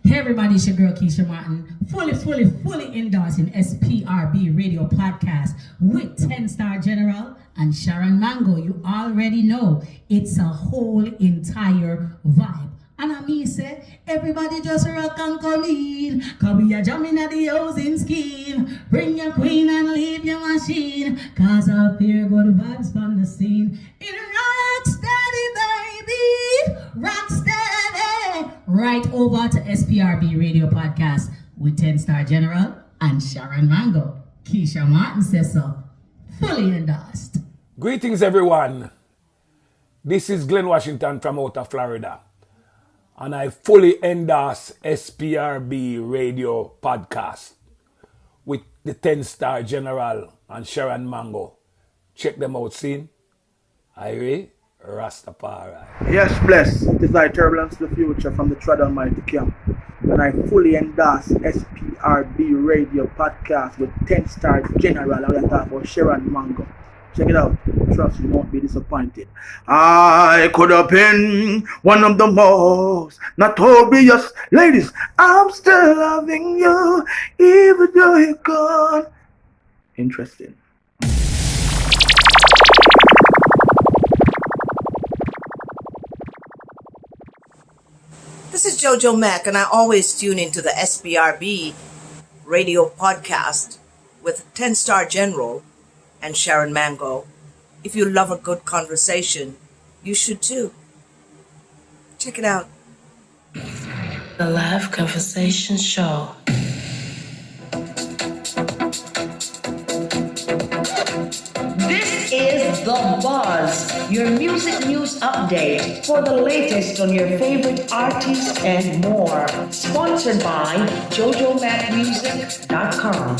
Hey everybody, it's your girl Keisha Martin, fully endorsing SPRB Radio Podcast with 10-Star General and Sharon Mango. You already know it's a whole entire vibe. And I mean say, everybody just rock and come in, cause we are jamming at the housing scheme. Bring your queen and leave your machine, cause up here good vibes on the scene. It rock steady, baby, rock steady. Right over to SPRB Radio Podcast with 10-Star General and Sharon Mango. Keisha Martin says so, fully endorsed. Greetings everyone. This is Glenn Washington from out of Florida. And I fully endorse SPRB Radio Podcast with the 10-Star General and Sharon Mango. Check them out soon. Irie Rastafari. Yes, bless. It is thy turbulence to the future from the Trad Almighty camp. And I fully endorse SPRB Radio Podcast with 10-Star General. I'm talking about Sharon Mango. Check it out. Trust you won't be disappointed. I could have been one of the most notorious ladies. I'm still loving you, even though you're gone. Interesting. This is Jojo Mack, and I always tune into the SBRB Radio Podcast with 10-Star General and Sharon Mango. If you love a good conversation, you should too. Check it out. The Live Conversation Show. This is The Buzz, your music news update for the latest on your favorite artists and more. Sponsored by JojoMacMusic.com.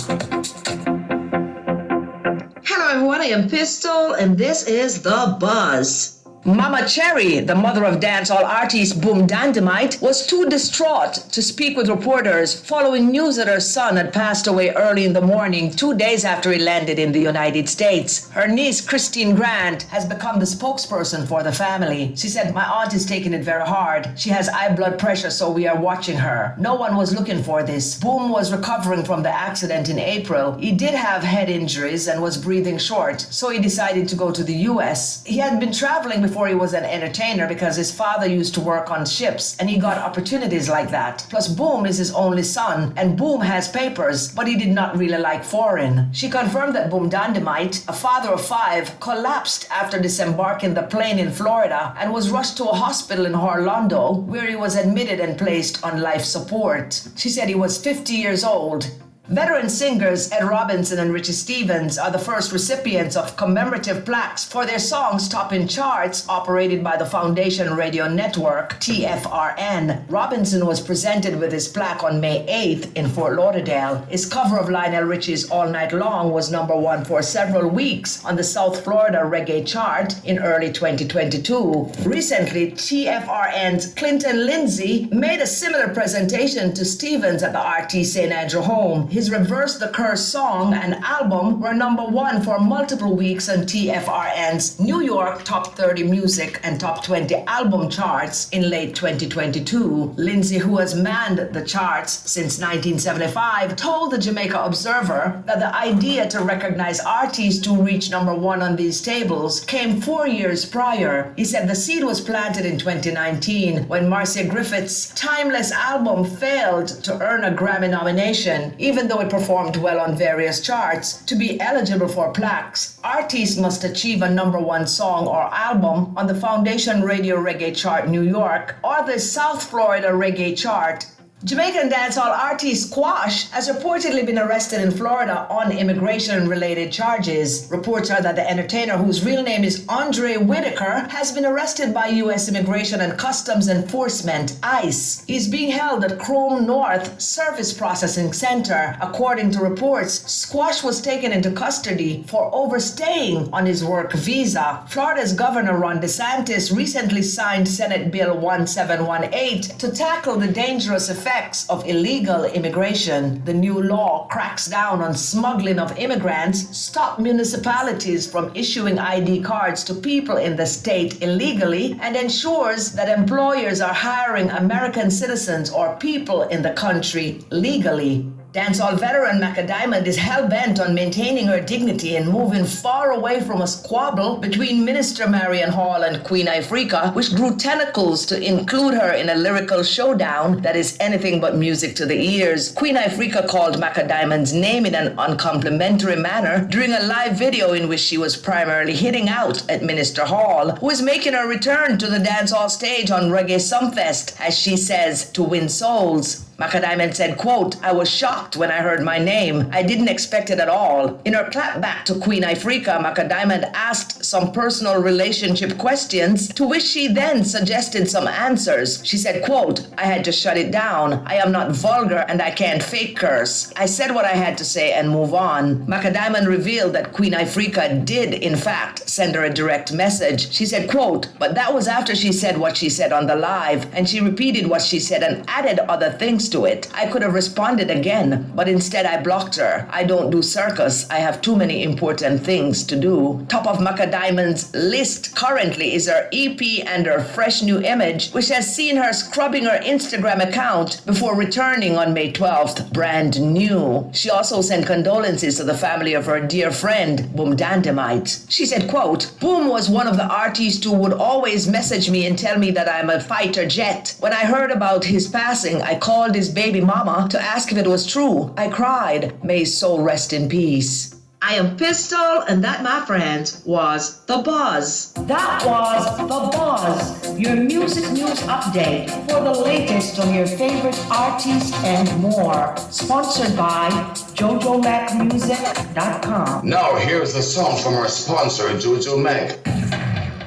Hello everyone, I am Pistol and this is The Buzz. Mama Cherry, the mother of dancehall artist Boom Dynamite, was too distraught to speak with reporters following news that her son had passed away early in the morning, 2 days after he landed in the United States. Her niece, Christine Grant, has become the spokesperson for the family. She said, "My aunt is taking it very hard. She has high blood pressure, so we are watching her. No one was looking for this. Boom was recovering from the accident in April. He did have head injuries and was breathing short, so he decided to go to the U.S. He had been traveling before he was an entertainer because his father used to work on ships and he got opportunities like that. Plus Boom is his only son and Boom has papers, but he did not really like foreign." She confirmed that Boom Dynamite, a father of 5, collapsed after disembarking the plane in Florida and was rushed to a hospital in Orlando where he was admitted and placed on life support. She said he was 50 years old. Veteran singers Ed Robinson and Richie Stephens are the first recipients of commemorative plaques for their songs topping charts operated by the Foundation Radio Network, TFRN. Robinson was presented with his plaque on May 8th in Fort Lauderdale. His cover of Lionel Richie's All Night Long was #1 for several weeks on the South Florida Reggae chart in early 2022. Recently, TFRN's Clinton Lindsay made a similar presentation to Stephens at the RT St. Andrew home. His Reverse the Curse song and album were #1 for multiple weeks on TFRN's New York Top 30 Music and Top 20 Album charts in late 2022. Lindsay, who has manned the charts since 1975, told the Jamaica Observer that the idea to recognize artists who reached #1 on these tables came 4 years prior. He said the seed was planted in 2019 when Marcia Griffith's Timeless album failed to earn a Grammy nomination, even though it performed well on various charts. To be eligible for plaques, artists must achieve a #1 song or album on the Foundation Radio Reggae Chart New York or the South Florida Reggae Chart. Jamaican dancehall artist Squash has reportedly been arrested in Florida on immigration-related charges. Reports are that the entertainer, whose real name is Andre Whitaker, has been arrested by U.S. Immigration and Customs Enforcement, ICE. He's being held at Chrome North Service Processing Center. According to reports, Squash was taken into custody for overstaying on his work visa. Florida's Governor Ron DeSantis recently signed Senate Bill 1718 to tackle the dangerous effects effects of illegal immigration. The new law cracks down on smuggling of immigrants, stop municipalities from issuing ID cards to people in the state illegally, and ensures that employers are hiring American citizens or people in the country legally. Dancehall veteran Macadiamond is hell-bent on maintaining her dignity and moving far away from a squabble between Minister Marion Hall and Queen Ifrica, which grew tentacles to include her in a lyrical showdown that is anything but music to the ears. Queen Ifrica called Macadiamond's name in an uncomplimentary manner during a live video in which she was primarily hitting out at Minister Hall, who is making her return to the dancehall stage on Reggae Sumfest, as she says, to win souls. Macadiamond said, quote, "I was shocked when I heard my name. I didn't expect it at all." In her clapback to Queen Ifrica, Macadiamond asked some personal relationship questions, to which she then suggested some answers. She said, quote, "I had to shut it down. I am not vulgar and I can't fake curse. I said what I had to say and move on." Macadiamond revealed that Queen Ifrica did, in fact, send her a direct message. She said, quote, "But that was after she said what she said on the live, and she repeated what she said and added other things to it. I could have responded again, but instead I blocked her. I don't do circus. I have too many important things to do." Top of Macadiamond's list currently is her EP and her fresh new image, which has seen her scrubbing her Instagram account before returning on May 12th, brand new. She also sent condolences to the family of her dear friend, Boom Dandamite. She said, quote, "Boom was one of the artists who would always message me and tell me that I'm a fighter jet. When I heard about his passing, I called his baby mama to ask if it was true. I cried. May his soul rest in peace." I am Pistol, and that, my friends, was The Buzz. That was The Buzz, your music news update for the latest on your favorite artists and more. Sponsored by JojoMacMusic.com. Now here's the song from our sponsor, Jojo Mac.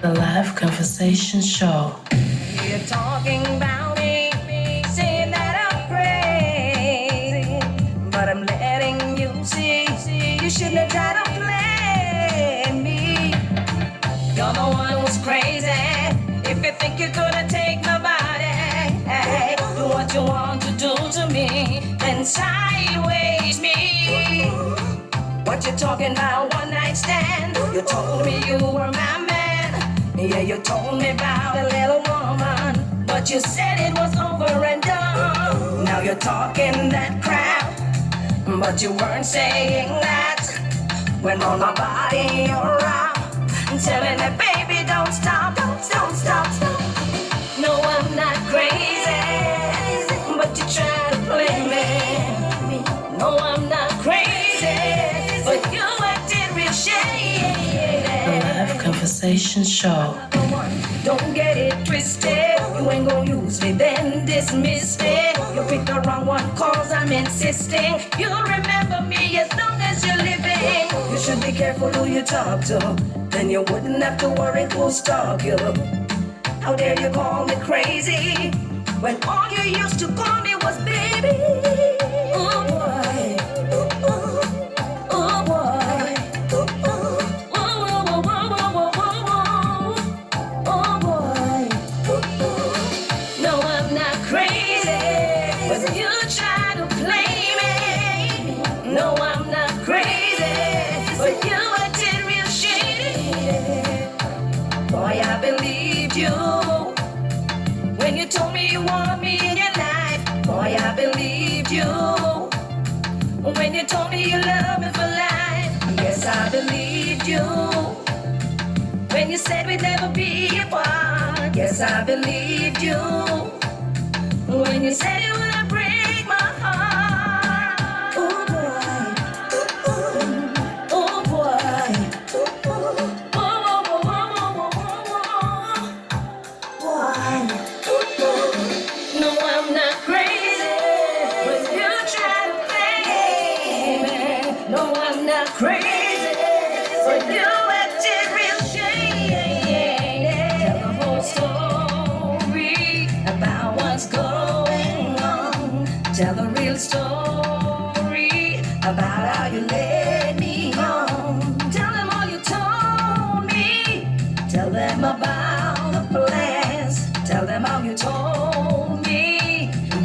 The Live Conversation Show. You're talking about me, saying that I'm crazy, but I'm letting you see you shouldn't have tried to play me. You're the one who's crazy. If you think you're gonna take my body, do what you want to do to me, then sideways me. What you talking about, one night stand? You told me you were my man. Yeah, you told me about a little woman, but you said it was over and done. Now you're talking that crap, but you weren't saying that. When on my body you're around, telling me, baby, don't stop, don't stop, stop. No, I'm not crazy, but you try to play me. No, I'm not crazy, but you acted real shady. The Live Conversation Show. Don't get it twisted. You ain't gonna use me, then dismiss me. You picked the wrong one, cause I'm insisting. You'll remember me as long as you're living. You should be careful who you talk to, then you wouldn't have to worry who'll stalk you. How dare you call me crazy, when all you used to call me was baby. Oh boy, oh boy. No, I'm not crazy, but you acted real shady. Boy, I believed you when you told me you want me in your life. Boy, I believed you when you told me you love me for life. Yes, I believed you when you said we'd never be apart. Yes, I believed you when you said you would break my heart. Crazy, but you acted real shady. Tell the whole story about what's going on.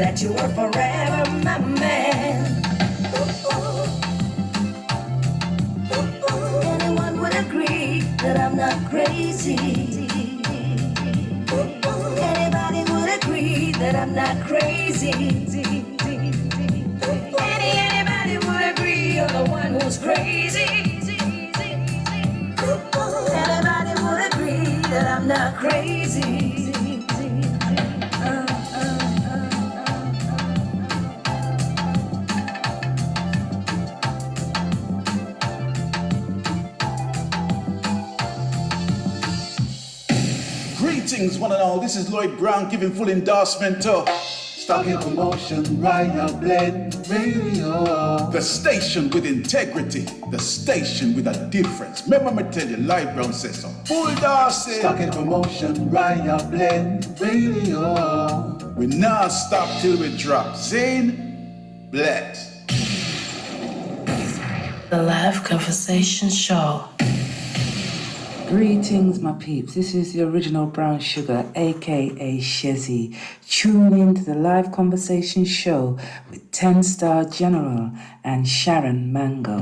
that you were forever my man. Anyone would agree that I'm not crazy. Anybody would agree that I'm not crazy. Anybody would agree you're the one who's crazy. Anybody would agree that I'm not crazy. Greetings, one and all. This is Lloyd Brown giving full endorsement to Stock in Promotion, Royal Blend Radio. The station with integrity, the station with a difference. Remember me tell you, Lloyd Brown says so. Full endorsement. Stock in Promotion, Royal Blend Radio. We not stop till we drop. Zane, bless. The Live Conversation Show. Greetings, my peeps. This is the original Brown Sugar, aka Shezzy. Tune in to the Live Conversation Show with 10-Star General and Sharon Mango.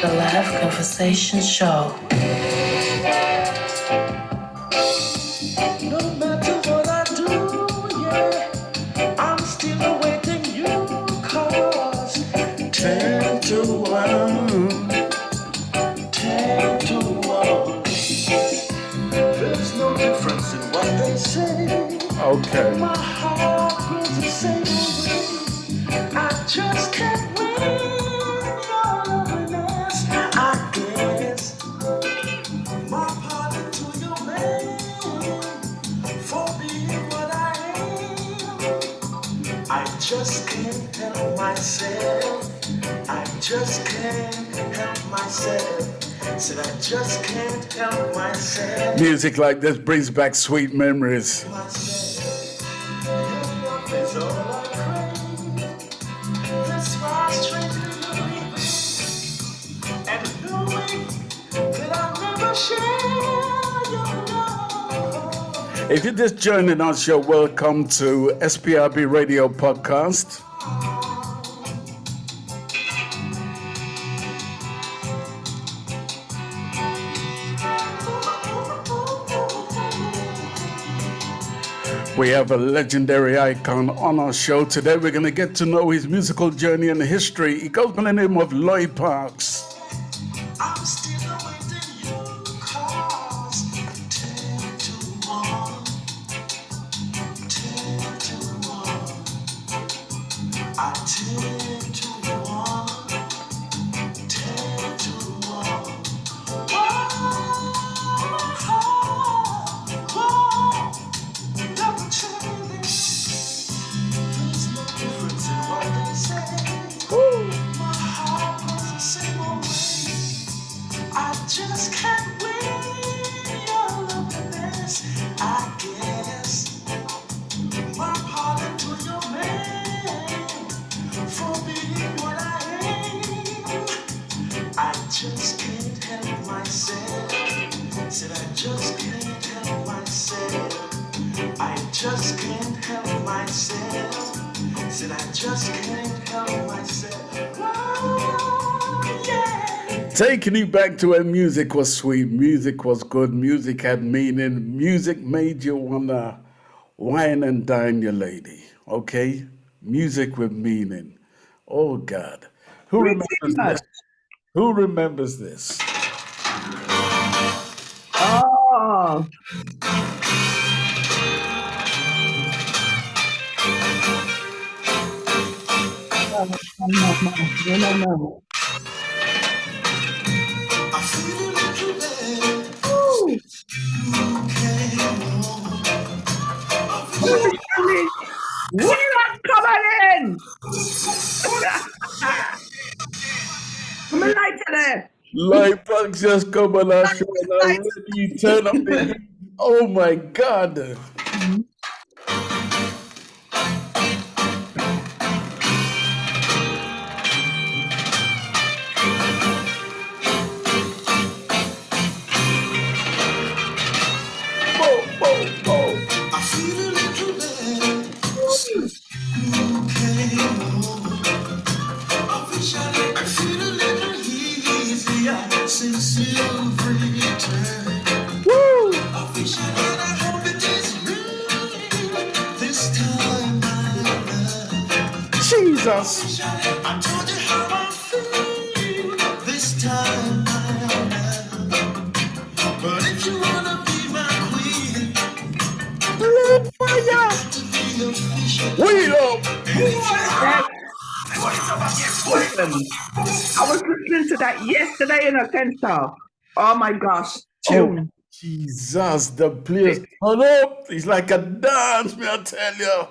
The Live Conversation Show. Okay. My heart goes the same way. I just can't win your loveliness. I guess my pardon to your man for being what I am. I just can't help myself. I just can't help myself. Said I just can't help myself. Music like this brings back sweet memories. If you're just joining us, you're welcome to SPRB Radio Podcast. We have a legendary icon on our show today. We're going to get to know his musical journey and history. He goes by the name of Lloyd Parks. I'm still awaiting you, cause 10 to 1, 10 to 1, I 10 to 1, 10 to 1. Never change. There's no difference in what they say. My heart goes the same old way. I just can't win your loveliness. I guess my pardon to your man for being what I am. I just can't help myself. Said I just can't help myself. I just can't help myself. Said I just can't help myself. Oh, yeah. Taking you back to when music was sweet, music was good, music had meaning, music made you wanna wine and dine your lady, okay? Music with meaning. Oh God. Who remembers this? Who remembers this? Oh. No. I feel a little bad. Come on in! Come on, light today. Light bugs just come on our show and already turn up the heat. Oh my God. Jesus. I told you how I feel this time around. But if you wanna be my queen, Blood fire. Wheel up. Yes. Listen, I was listening to that yesterday in a 10 star. Oh my gosh, Oh, tune. Jesus, the place turn up. It's like a dance, me I tell you.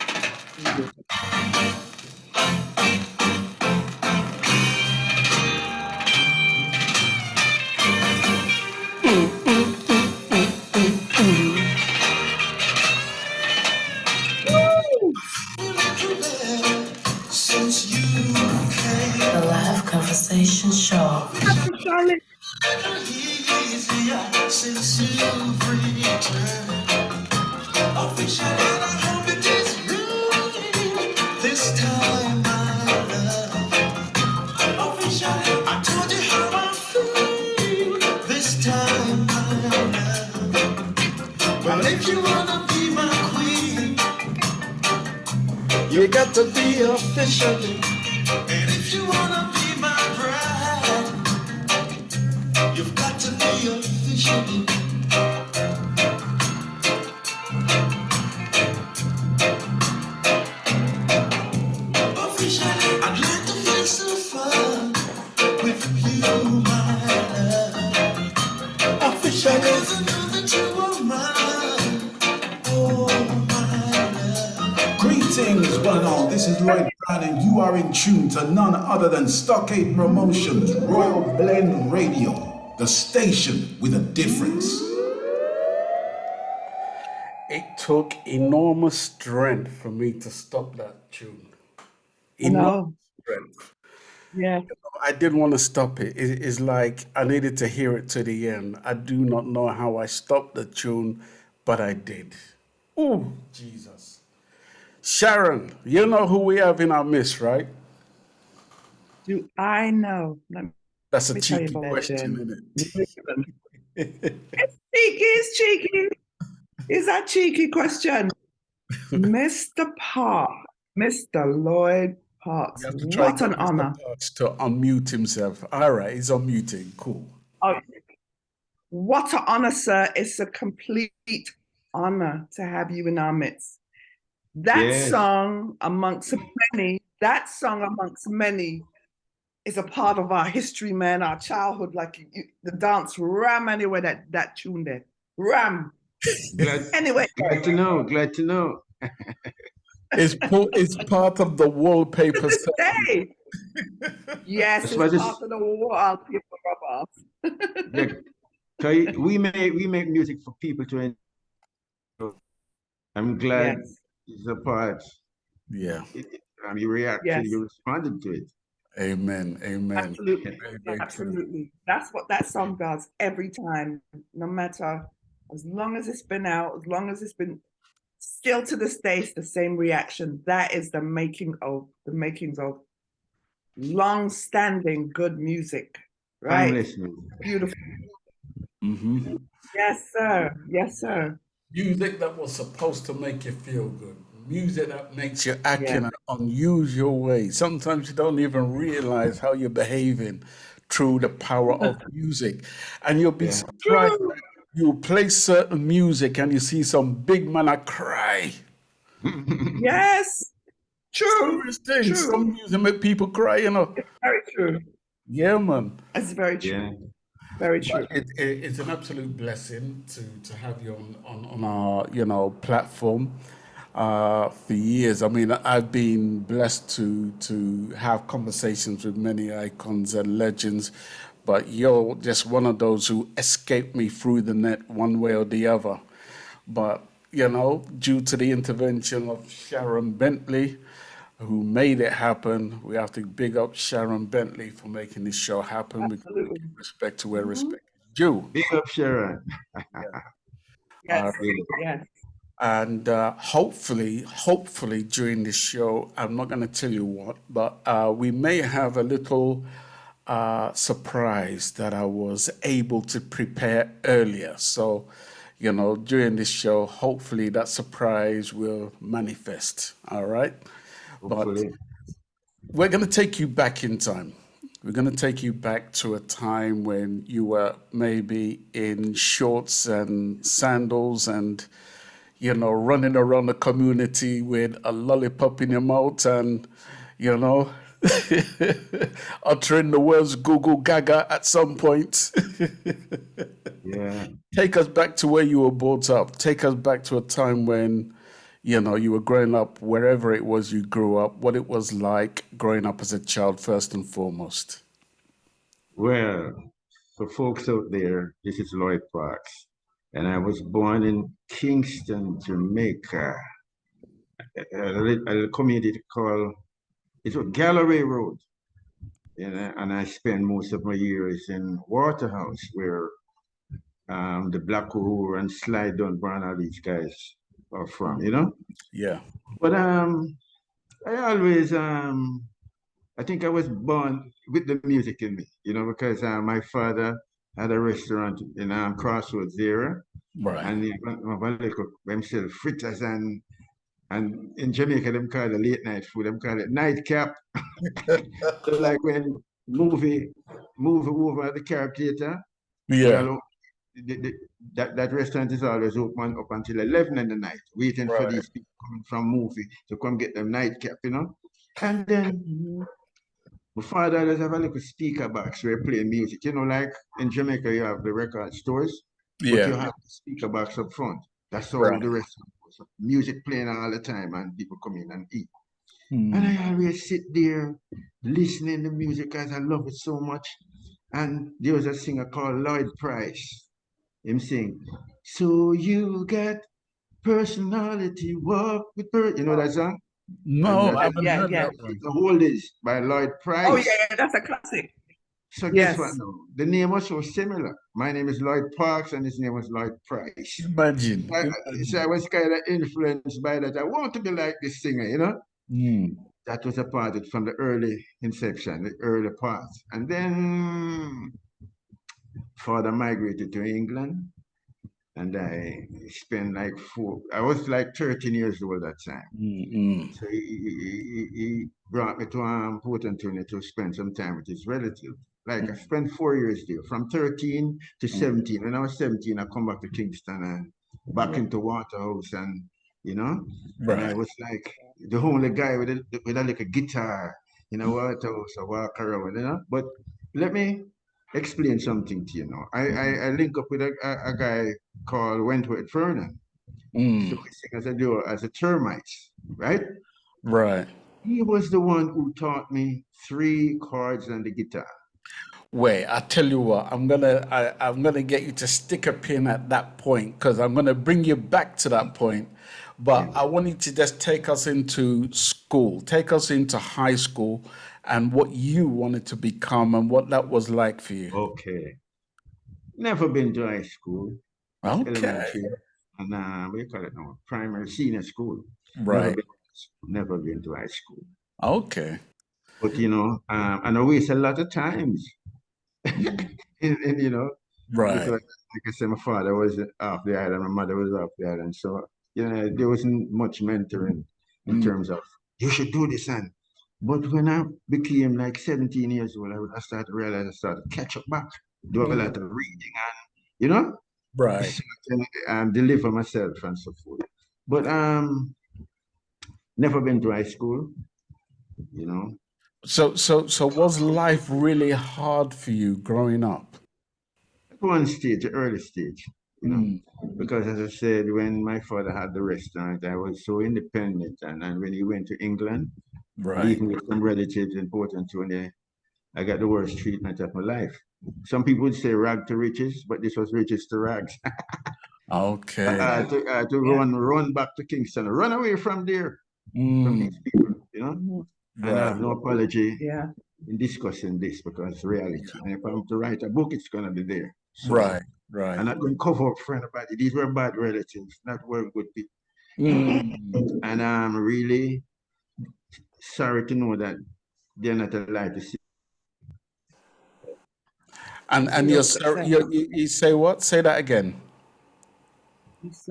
since you came. The Live Conversation Show. Happy Charlotte. Easier since you've returned. Officially, I hope it is real this time, my love. Officially, I told you how I feel this time, my love. Well, if you wanna be my queen, You got to be officially. and if you wanna be my bride, you've got to be officially. Officially, I'd like to feel so fun with you, my love. Officially. Because I know that you are mine. Oh, my love. Greetings, one and all. This is Lloyd Brown, and you are in tune to none other than Stockade Promotions, Royal Blend Radio, the station with a difference. It took enormous strength for me to stop that tune. Enormous strength. Yeah. I didn't want to stop it. It's like I needed to hear it to the end. I do not know how I stopped the tune, but I did. Oh, Jesus. Sharon, you know who we have in our midst, right? Do I know? That's a me tell you cheeky about question, it. isn't it? It's cheeky. Is that cheeky question? Mr. Park, Mr. Lloyd Parks. You have to try What to an get Mr. honor. Parks to unmute himself. All right, he's unmuting. Cool. Oh, what an honor, sir. It's a complete honor to have you in our midst. That song amongst many is a part of our history, man, our childhood. Like the dance ram anyway, that tune there. Ram. Anyway. Glad to know. It's part of the wallpaper. Hey. Yes, it's part of the wallpaper rubber. Yeah, we make music for people to enjoy. I'm glad it's a part. Yeah. You reacted, you responded to it. Amen. Absolutely. Very Absolutely. That's what that song does every time, no matter, as long as it's been out, as long as it's been still to this day, it's the same reaction. That is the makings of long-standing good music, right? Timeless. Beautiful. Mm-hmm. Yes, sir. Yes, sir. Music that was supposed to make you feel good. Music that makes you act in an unusual way. Sometimes you don't even realize how you're behaving through the power of music. And you'll be surprised. You play certain music and you see some big man a cry. Yes. True. True. Some music make people cry, you know. It's very true. Yeah, man. It's very true. Very true. It's an absolute blessing to have you on our platform for years. I mean, I've been blessed to have conversations with many icons and legends, but you're just one of those who escaped me through the net one way or the other. But due to the intervention of Sharon Bentley, who made it happen, we have to big up Sharon Bentley for making this show happen. Absolutely. We give respect to where respect is due. Big up, Sharon. Yes. Yes. And hopefully during this show, I'm not going to tell you what, but we may have a little surprise that I was able to prepare earlier. So, during this show, hopefully that surprise will manifest. All right. Hopefully. We're going to take you back in time. We're going to take you back to a time when you were maybe in shorts and sandals and, you know, running around the community with a lollipop in your mouth and, you know, uttering the words "goo goo gaga" at some point. Yeah. Take us back to where you were brought up. Take us back to a time when, you know, you were growing up, wherever it was you grew up, what it was like growing up as a child, first and foremost. Well, for folks out there, this is Lloyd Parks, and I was born in Kingston, Jamaica, a community called, it was Galloway Road. And I spent most of my years in Waterhouse, where the Black Uhuru and Sly Dunbar and all these guys are from, you know? Yeah. But I always, I think I was born with the music in me, you know, because my father had a restaurant in Crossroads there. Right. And he cook himself fritters and in Jamaica, them call it late night food, them call it nightcap. So like when movie over at the Carib Theatre, Yeah. that restaurant is always open up until 11 in the night, waiting for these people coming from movie to come get them nightcap, you know. And then my father always have a little speaker box where play music. You know, like in Jamaica, you have the record stores, but you Yeah. have the speaker box up front. That's how Right. the restaurant was. Music playing all the time and people come in and eat. Hmm. And I always sit there listening to music because I love it so much. And there was a singer called Lloyd Price. Him sing, "So you get personality, walk with you know that song? No, And I haven't heard yeah. that one. the Oldies by Lloyd Price. Oh, yeah, that's a classic. So Yes. guess what now? The name was so similar. My name is Lloyd Parks and his name was Lloyd Price. Imagine. So I was kind of influenced by that. I want to be like this singer, you know? That was a part of from the early inception, the early parts. And then father migrated to England and I spent like I was like 13 years old that time. So he brought me to Port Antonio to spend some time with his relatives. Like I spent 4 years there, from 13 to 17. When I was 17, I come back to Kingston and back into Waterhouse, and you know, and I was like the only guy with a like a guitar in a Waterhouse, I walk around, you know. But let me explain something to you now. I link up with a guy called Wentworth Vernon. So we sing as a duo as a Termites, right? Right. He was the one who taught me 3 chords on the guitar. Wait, I tell you what, I'm gonna get you to stick a pin at that point because I'm gonna bring you back to that point. But I want you to just take us into school, take us into high school, and what you wanted to become and what that was like for you. Okay. Never been to high school. Okay. Elementary. And what do you call it now? Primary, senior school. Right. Never been to high school. Okay. But you know, and I waste a lot of times. and you know, right. Because, like I said, my father was off the island, my mother was off the island. So, you know, there wasn't much mentoring in terms of you should do this. But when I became like 17 years old, I started to realize I started to catch up back, do a lot of reading and, you know, right, and deliver myself and so forth. But never been to high school, you know. So was life really hard for you growing up? At one stage, early stage, you know, because as I said, when my father had the restaurant, I was so independent. And when he went to England, leaving with some relatives in Port Antonio, I got the worst treatment of my life. Some people would say rag to riches, but this was riches to rags. Okay. I had to run back to Kingston, run away from there, from these people, you know. And I have no apology in discussing this because it's reality. And if I'm to write a book, it's going to be there. So, right. I'm not going to cover up for anybody. These were bad relatives, not were good people. And I'm really sorry to know that they're not alive to see. And you say what? Say that again.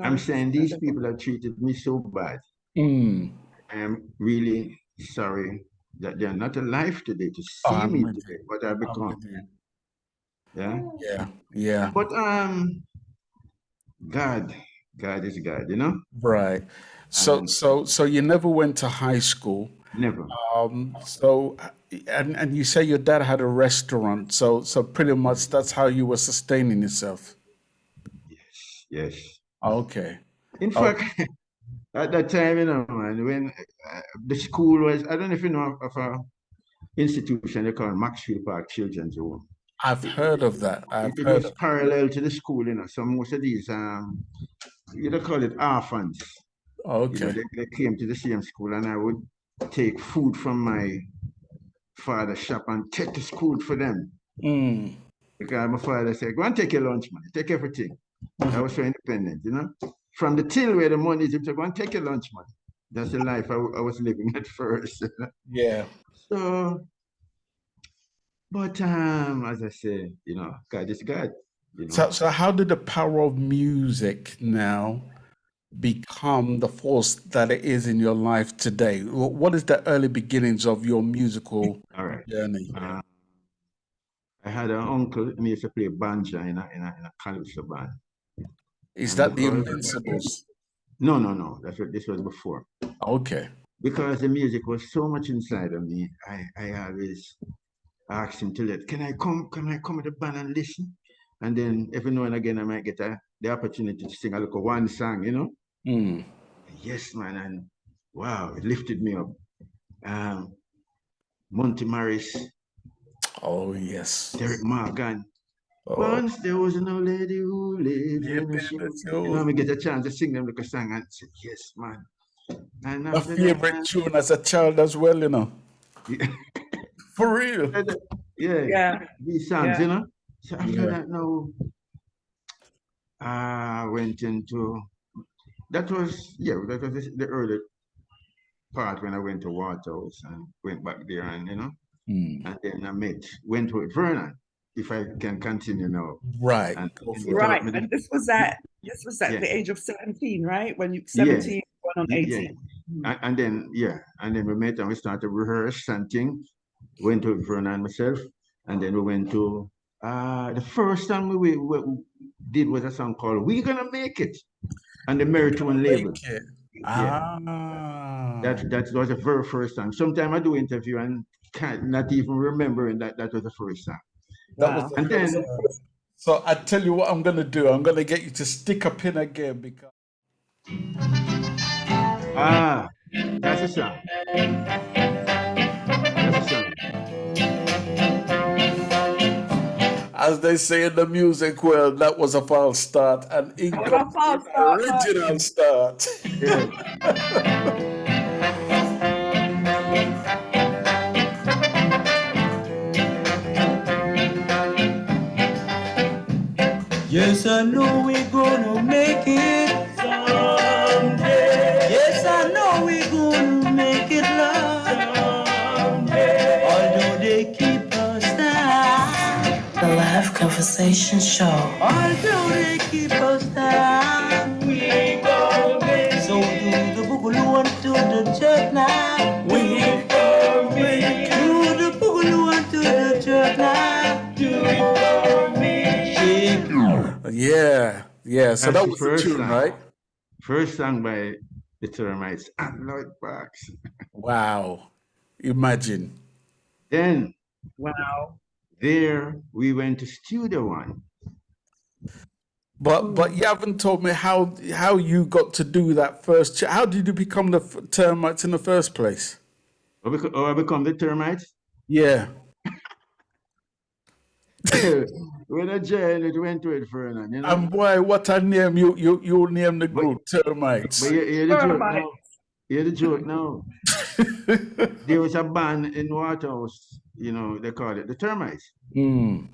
I'm saying these people have treated me so bad. I am really sorry that they are not alive today to Oh, see I'm me with you. today, what I I'm become. with you. Yeah. Yeah, yeah. But God, God is God, you know? Right. And So you never went to high school. never. So and you say your dad had a restaurant. So pretty much that's how you were sustaining yourself. Yes. Okay. In fact, at that time, you know, man, when the school was, I don't know if you know of a institution they call Maxfield Park Children's Home. I've heard of that. I've It heard was of. parallel to the school, you know. So most of these, you know, call it orphans. You know, Okay. they came to the same school, and I would take food from my father's shop and take to school for them. Mm. Because my father said, "Go and take your lunch money, take everything." I was so independent, you know. From the till where the money is, he said, "Go and take your lunch money." That's the life I was living at first. Yeah. So, but as I say, you know, God is God. You know. So how did the power of music now become the force that it is in your life today? What is the early beginnings of your musical All right. journey? I had an uncle, and he used to play banjo in a calypso band. Is And that the because Invincibles? no, this was before. Okay. Because the music was so much inside of me, I always asked him to can I come with the band and listen? And then every now and again I might get the opportunity to sing a little one song, you know? Mm. Yes, man, and wow, it lifted me up. Monty Morris. Oh yes. Derek Morgan. Oh. Once there was an old lady who lived in a shoe. You know, I get a chance to sing them like a song and say, yes, man. And My favorite tune as a child as well, you know. For real. Yeah. These songs, you know. So after Yeah. that, now, I went into, that was the early part when I went to Waterhouse and went back there and, you know, and then I met Wentworth Vernon, if I can continue now. Right. And Right. And this was at the age of 17, right? When you 17 going on 18. And then we met and we started to rehearse something. Went to Vernon and myself, and then we went to the first time we did was a song called "We're Gonna Make It" on the Meritone label. That was the very first song. Sometimes I do interview and can't not even remembering that was the first song. That was the first song. So I tell you what I'm gonna do. I'm gonna get you to stick a pin again because that's a song. That's a song. as they say in the music world, that was a false start, an incomplete original start. Yes, I know we're gonna make it someday. Yes, I know we're gonna make it, love, someday. Although they keep us down. The Live Conversation Show. Although they keep us down, we gonna make it. So do the boogaloo and do the jerk now. We gonna make it. Do the boogaloo and do the jerk now. Do it for me. Yeah. So That's that was the tune, song. right? First song by the Termites and Lloyd Parks. Wow. Imagine. Then wow. There we went to Studio One. But you haven't told me how you got to do that first. How did you become the Termites in the first place? I become the Termites? Yeah. When I joined it, went to it, Vernon, you know. And boy, what a name you name the group, Termites. But hear the joke now. Hear the joke now. There was a band in Waterhouse, you know, they called it the Termites. Mm.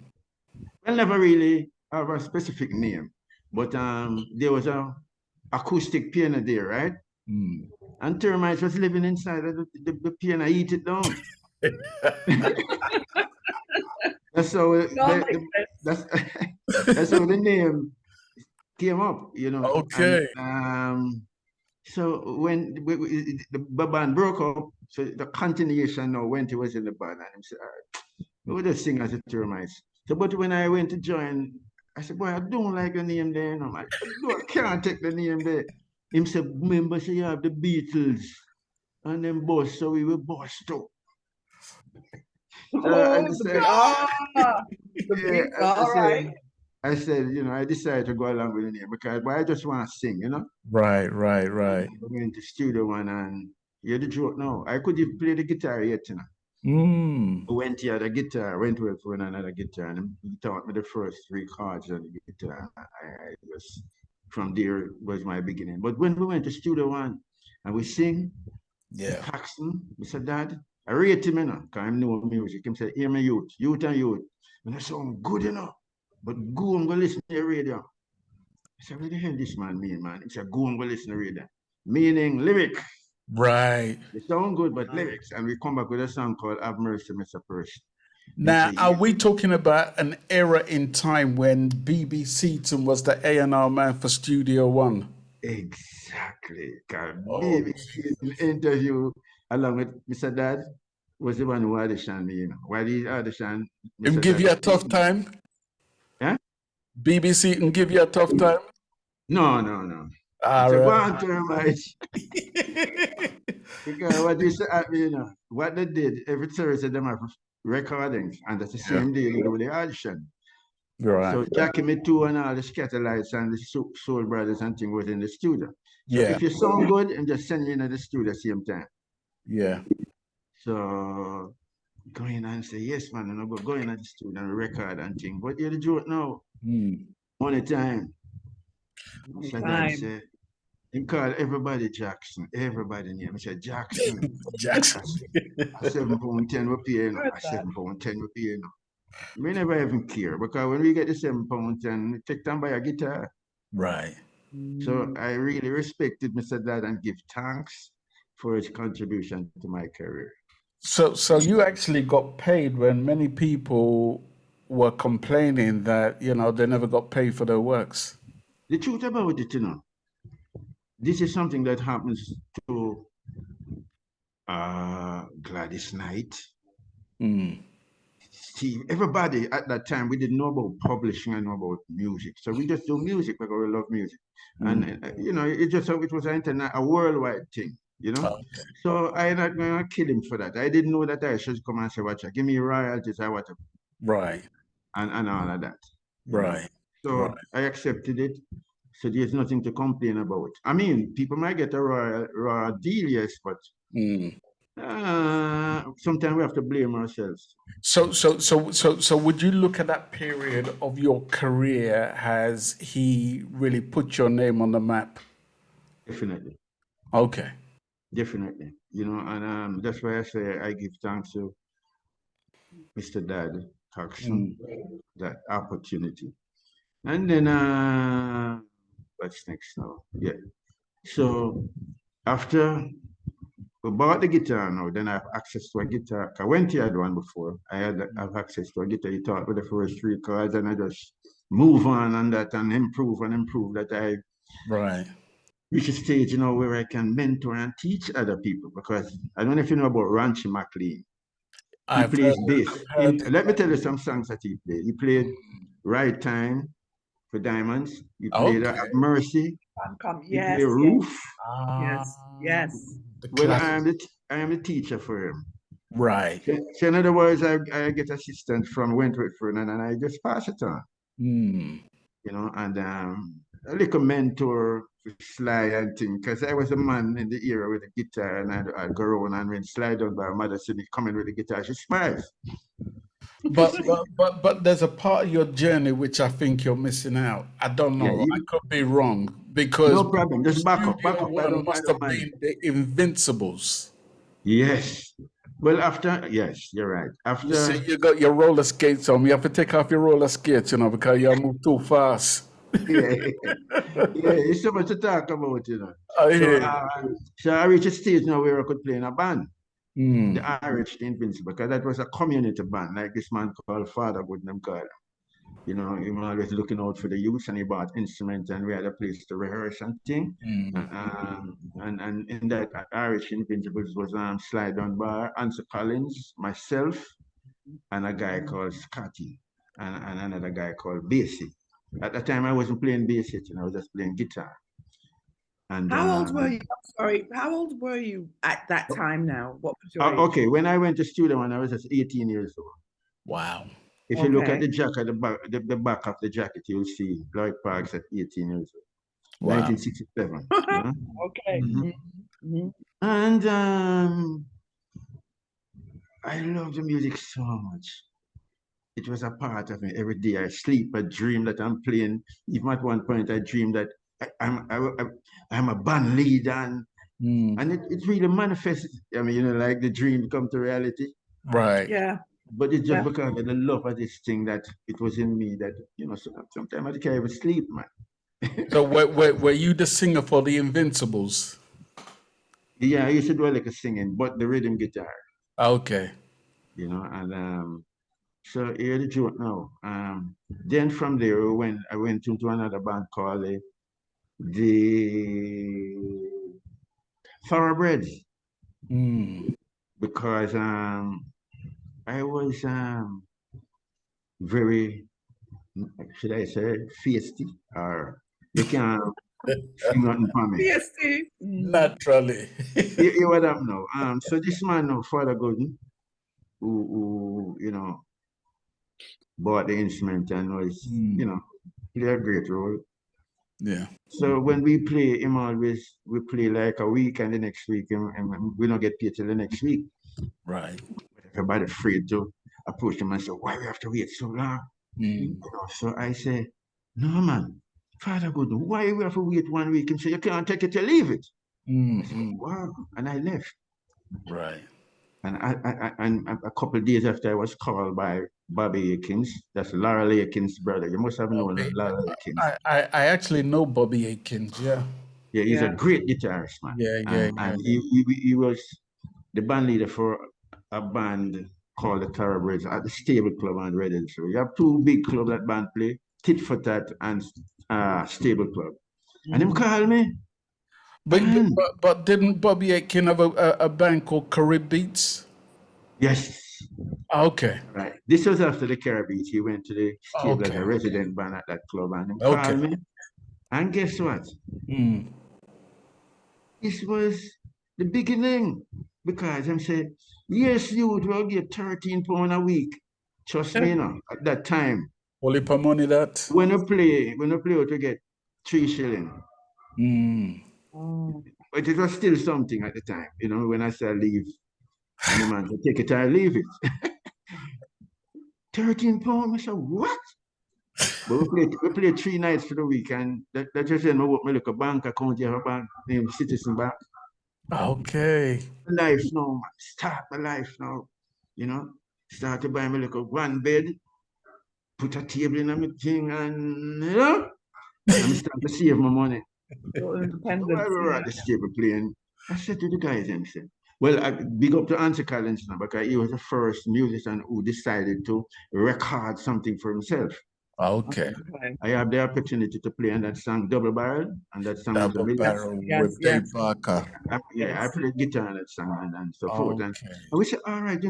Well, never really have a specific name, but there was a acoustic piano there, right? Mm. And Termites was living inside of the piano, eat it down. That's how that's how the name came up, you know. Okay. And, So when the band broke up, so the continuation now when he was in the band, and he said, all right, we just sing as a Termites. So, but when I went to join, I said, boy, I don't like the name there. And I'm like, no, I can't take the name there. Him said, remember, so you have the Beatles and then boss, so we were bossed up. So I decided, I said, you know, I decided to go along with the name because I just want to sing, you know. Right. I went to studio one and hear the joke now. I could even play the guitar yet, you know. Went here the guitar, Wentworth Vernon another guitar, and he taught me the first 3 chords on the guitar. I was from there was my beginning. But when we went to studio one and we sing, Coxsone, Mr. Dodd, I rate him, you know, because I know music. He said, hear me youth and youth. And I sound good, you know. But go and go listen to the radio. I said, what the hell this man mean, man? He said, go and go listen to the radio. Meaning lyric. Right. They sound good, but lyrics. And we come back with a song called Have Mercy Mr Percy. Now, are we talking about an era in time when B.B. Seaton was the A&R man for Studio One? Exactly. B.B. Seaton interview along with Mr. Dodd was the one who auditioned me, you know. Why did he audition? Him give you a tough time? Yeah? B.B. Seaton give you a tough time? No. All so right. go on, Termites. Because what used to happen, you know, what they did, every Thursday they have recordings, and that's the same day they do the audition. Right. So Jackie Me Too and all the Scatterlights and the Soul Brothers and thing was in the studio. So if you sound good, and just send me into the studio same time. Yeah. So go in and say, yes, man, and I go in at the studio and record and thing. But you're the joke now. Only time. So Dad said, he called everybody Jackson. Everybody name. He said, Jackson. Jackson. £7.10 we pay, you know. £7.10 we pay, you know. We never even care because when we get the £7.10, we take time by a guitar. Right. So I really respected Mr. Dad and give thanks for his contribution to my career. So you actually got paid when many people were complaining that, you know, they never got paid for their works. The truth about it, you know, this is something that happens to Gladys Knight. Steve, everybody at that time, we didn't know about publishing and know about music. So we just do music because we love music. And, you know, it was a worldwide thing, you know. Okay. So I'm not going to kill him for that. I didn't know that I should come and say, watch, give me royalties, I want to. Right. And all of that. Right. So I accepted it. So there's nothing to complain about. I mean, people might get a raw deal, yes, but sometimes we have to blame ourselves. So would you look at that period of your career as he really put your name on the map? Definitely. Okay. Definitely. You know, and that's why I say I give thanks to Mr. Dad Coxsone, that opportunity. And then what's next now? Yeah. So after we bought the guitar now, then I have access to a guitar. I went here, I had one before. I have access to a guitar. He taught with the first 3 chords, and I just move on that and improve that I reach a stage, you know, where I can mentor and teach other people. Because I don't know if you know about Ranchie Mclean. He plays bass. Let me tell you some songs that he played. He played Right Time for Diamonds. He played Mercy. He played Roof. Yes. Well, I am the teacher for him. Right. So in other words, I get assistance from Wentworth Vernon and I just pass it on. You know, and a little mentor for Sly and thing, because I was a man in the era with the guitar, and I'd go around, and when Sly Dunbar, mother see me coming with the guitar, she smiles. But there's a part of your journey which I think you're missing out. I don't know. I could be wrong because no problem. Just back up. Must have been the Invincibles. Yes. Well, yes, you're right. After you see, you got your roller skates on. You have to take off your roller skates, you know, because you move too fast. yeah, it's so much to talk about, you know. So I reached a stage now where I could play in a band. The Irish Invincibles, because that was a community band, like this man called Father Goodnam called. You know, he was always looking out for the youth, and he bought instruments, and we had a place to rehearse and thing. And and in that Irish Invincibles was Sly Dunbar, Ansell Collins, myself, and a guy called Scotty, and another guy called Basie. At the time, I wasn't playing bass yet, I was just playing guitar. And how old were you? I'm sorry. How old were you at that time now? What was your age? Okay, when I went to Studio One, I was just 18 years old. Wow. If you look at the jacket, the back of the jacket, you'll see Lloyd Parks at 18 years old. Wow. 1967. Okay. Mm-hmm. And I love the music so much. It was a part of me. Every day I sleep, I dream that I'm playing. Even at one point, I dream that I'm a band leader, and it really manifests. I mean, like the dream come to reality. Right. Yeah. But it's just because of the love of this thing that it was in me that, sometimes I can't even sleep, man. So were you the singer for the Invincibles? Yeah, I used to do like a singing, but the rhythm guitar. Okay. And so here's the joke now. Then from there, I went into another band called the Thoroughbreds. Because I was very, should I say, feisty, or you can't sing nothing for me. Feisty. Naturally. You what up now? So this man, Father Gooden, who bought the instrument and was, played a great role. Yeah. So when we play, we play like a week, and the next week, and we don't get paid till the next week. Right. Everybody afraid to approach him and say, why we have to wait so long? So I say, no, man, Father Gooden, why we have to wait 1 week? And say, you can't take it or leave it. I said, wow. And I left. Right. And and a couple of days after, I was called by Bobby Akins. That's Laura Akins' brother. You must have known Laura Akins. I actually know Bobby Akins, yeah. Yeah, he's a great guitarist, man. Yeah. And he was the band leader for a band called the Thoroughbreds at the Stable Club on Reddit. So you have two big clubs that band play, Tit for Tat and Stable Club. And him call me. But didn't Bobby Aitken have a band called Carib Beats? Yes. Okay. Right. This was after the Carib Beats. He went to the Stable as a resident band at that club, and him called me. And guess what? This was the beginning, because I'm saying, yes, you will get £13 a week. Trust me, at that time. Only per money that? When you play, to get 3 shillings. But it was still something at the time, when I said leave, and the man said, take it or leave it. £13, I said, what? But we played 3 nights for the week, and that just said, I opened my little bank account, you have a bank named Citizen Bank. Okay. Life now, man. Start my life now. Start to buy my little one bed, put a table in my thing, and I'm starting to save my money. Independence. We were at the stable playing. I said to the guys, I said, well, I big up to Ansell Collins now, because he was the first musician who decided to record something for himself. Okay. I have the opportunity to play on that song Double Barrel, and that song was Double Barrel with Dave Barker. I played guitar on that song and so forth. And we said, all right,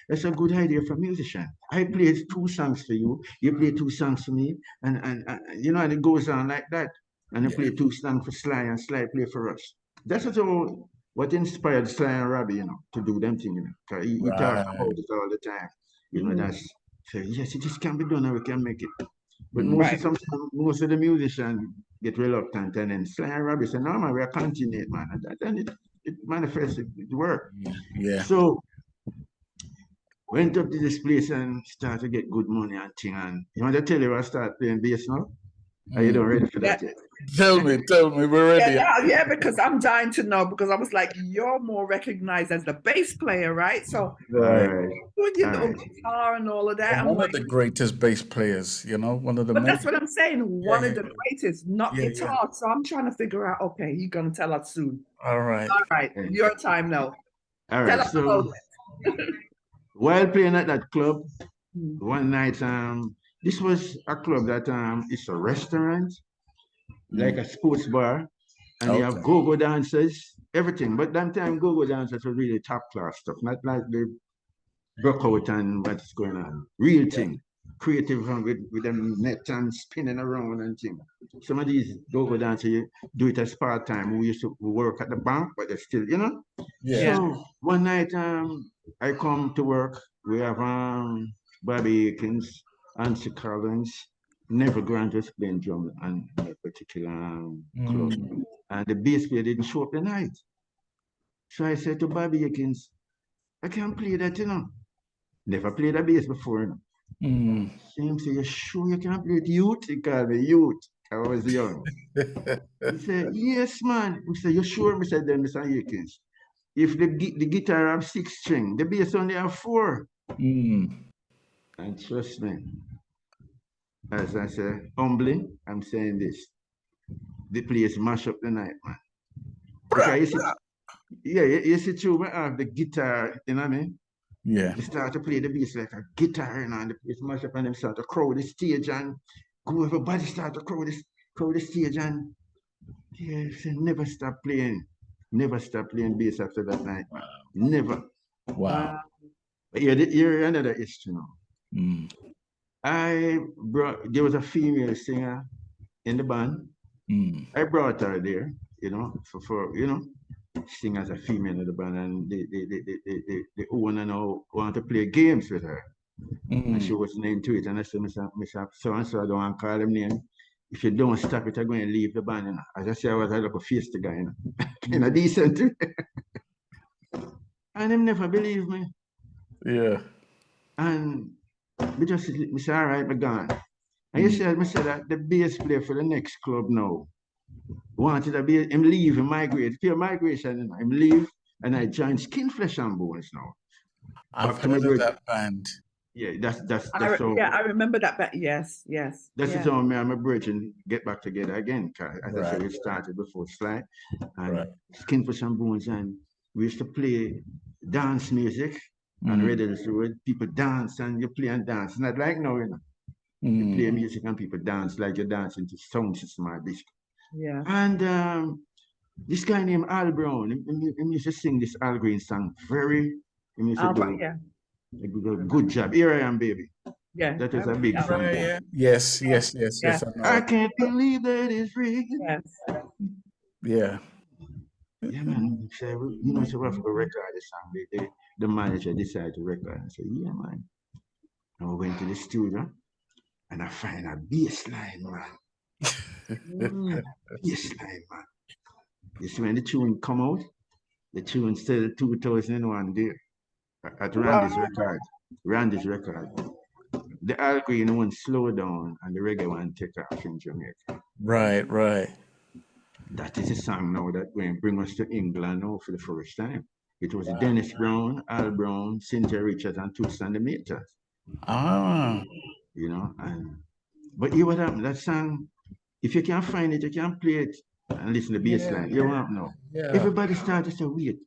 that's a good idea for a musician. I play 2 songs for you, you play 2 songs for me, and and it goes on like that. And I play 2 songs for Sly, and Sly play for us. That's what inspired Sly and Robbie, to do them things, because he talks about it all the time. That's so yes, it just can be done, and we can make it. But most of the musicians get reluctant, and then Sly and Robbie say, no, man, we're continuing, man. And then it manifests, it work. Yeah. So went up to this place and started to get good money and thing. And you want to tell you I start playing bass now? Are you not ready for that yet? Tell me, we're ready. Yeah, because I'm dying to know, because I was like, you're more recognized as the bass player, right? So with your little guitar and all of that. One of the greatest bass players, one of the But that's what I'm saying, one of the greatest, not guitar. Yeah. So I'm trying to figure out, okay, you're going to tell us soon. All right. Your time now. All right, so while playing at that club, one night, this was a club that it's a restaurant, like a sports bar, And you have go-go dancers, everything. But that time go-go dancers were really top class stuff, not like the workout and what's going on. Real thing. Creative with them net and spinning around and thing. Some of these go-go dancers you do it as part-time. We used to work at the bank, but they're still, you know. Yeah. So one night I come to work. We have Bobby Akins, Ansell Collins, Neville Grant was playing drum on that particular club. And the bass player didn't show up the night. So I said to Bobby Akins, I can't play that, you know. Never played a bass before, you know. He said, you sure you can't play it? Youth? He called me youth. I was young. He said, yes, man. He said, you sure? I said, then, Mr. Akins, if the guitar have 6 strings, the bass only have 4. And trust me, as I say, humbly, I'm saying this. The place mash up the night, man. Because you see, true, I have the guitar, you know what I mean? Yeah. They start to play the bass like a guitar, you know, and the place mash up and they start to crowd the stage and go, everybody start to crowd the stage and never stop playing. Never stop playing bass after that night, man. Never. Wow. But you're another history now. There was a female singer in the band. I brought her there, you know, for you know, sing as a female in the band, and the owner now want to play games with her. And she wasn't into it. And I said, Mr. So-and-so, I don't want to call him name. If you don't stop it, I'm going to leave the band, you know. As I say, I was a little face the guy, you know. In a decent. And him never believed me. Yeah. And we just said, all right, we're gone. And you said, I said that the bass player for the next club now wanted to be him leave and migrate. Pure migration, you know, him leave, and I joined Skin, Flesh and Bones now. I've heard of that band. Yeah, that's how. Yeah, I remember that band. Yes. That's how me and my brethren get back together again. Cause as I said, we started before Sly and Skin, Flesh and Bones, and we used to play dance music and ready to do it. People dance and you play and dance. It's not like now, you know. You play music and people dance like you're dancing to sound system or disco. Yeah. And this guy named Al Brown, he used to sing this Al Green song. He used to do a good job. Here I am, baby. Yeah. That was a big song. Yes. I can't believe that it's real. Yes. Yeah. Yeah, man. So, you know, so we have to record the song. The manager decided to record. I said, yeah, man. And we went to the studio and I find a bass line, man. Bass line, man. You see, when the tune come out, the tune still 2001 there at Randy's record. The Al Green one slow down and the reggae one take off in Jamaica. Right. That is a song now that will bring us to England now for the first time. It was Dennis Brown, Al Brown, Cynthia Richards, and Toots and the Maytals. You know, but you what happened? That song, if you can't find it, you can't play it and listen to the bass line. You won't know. Everybody started to say, wait,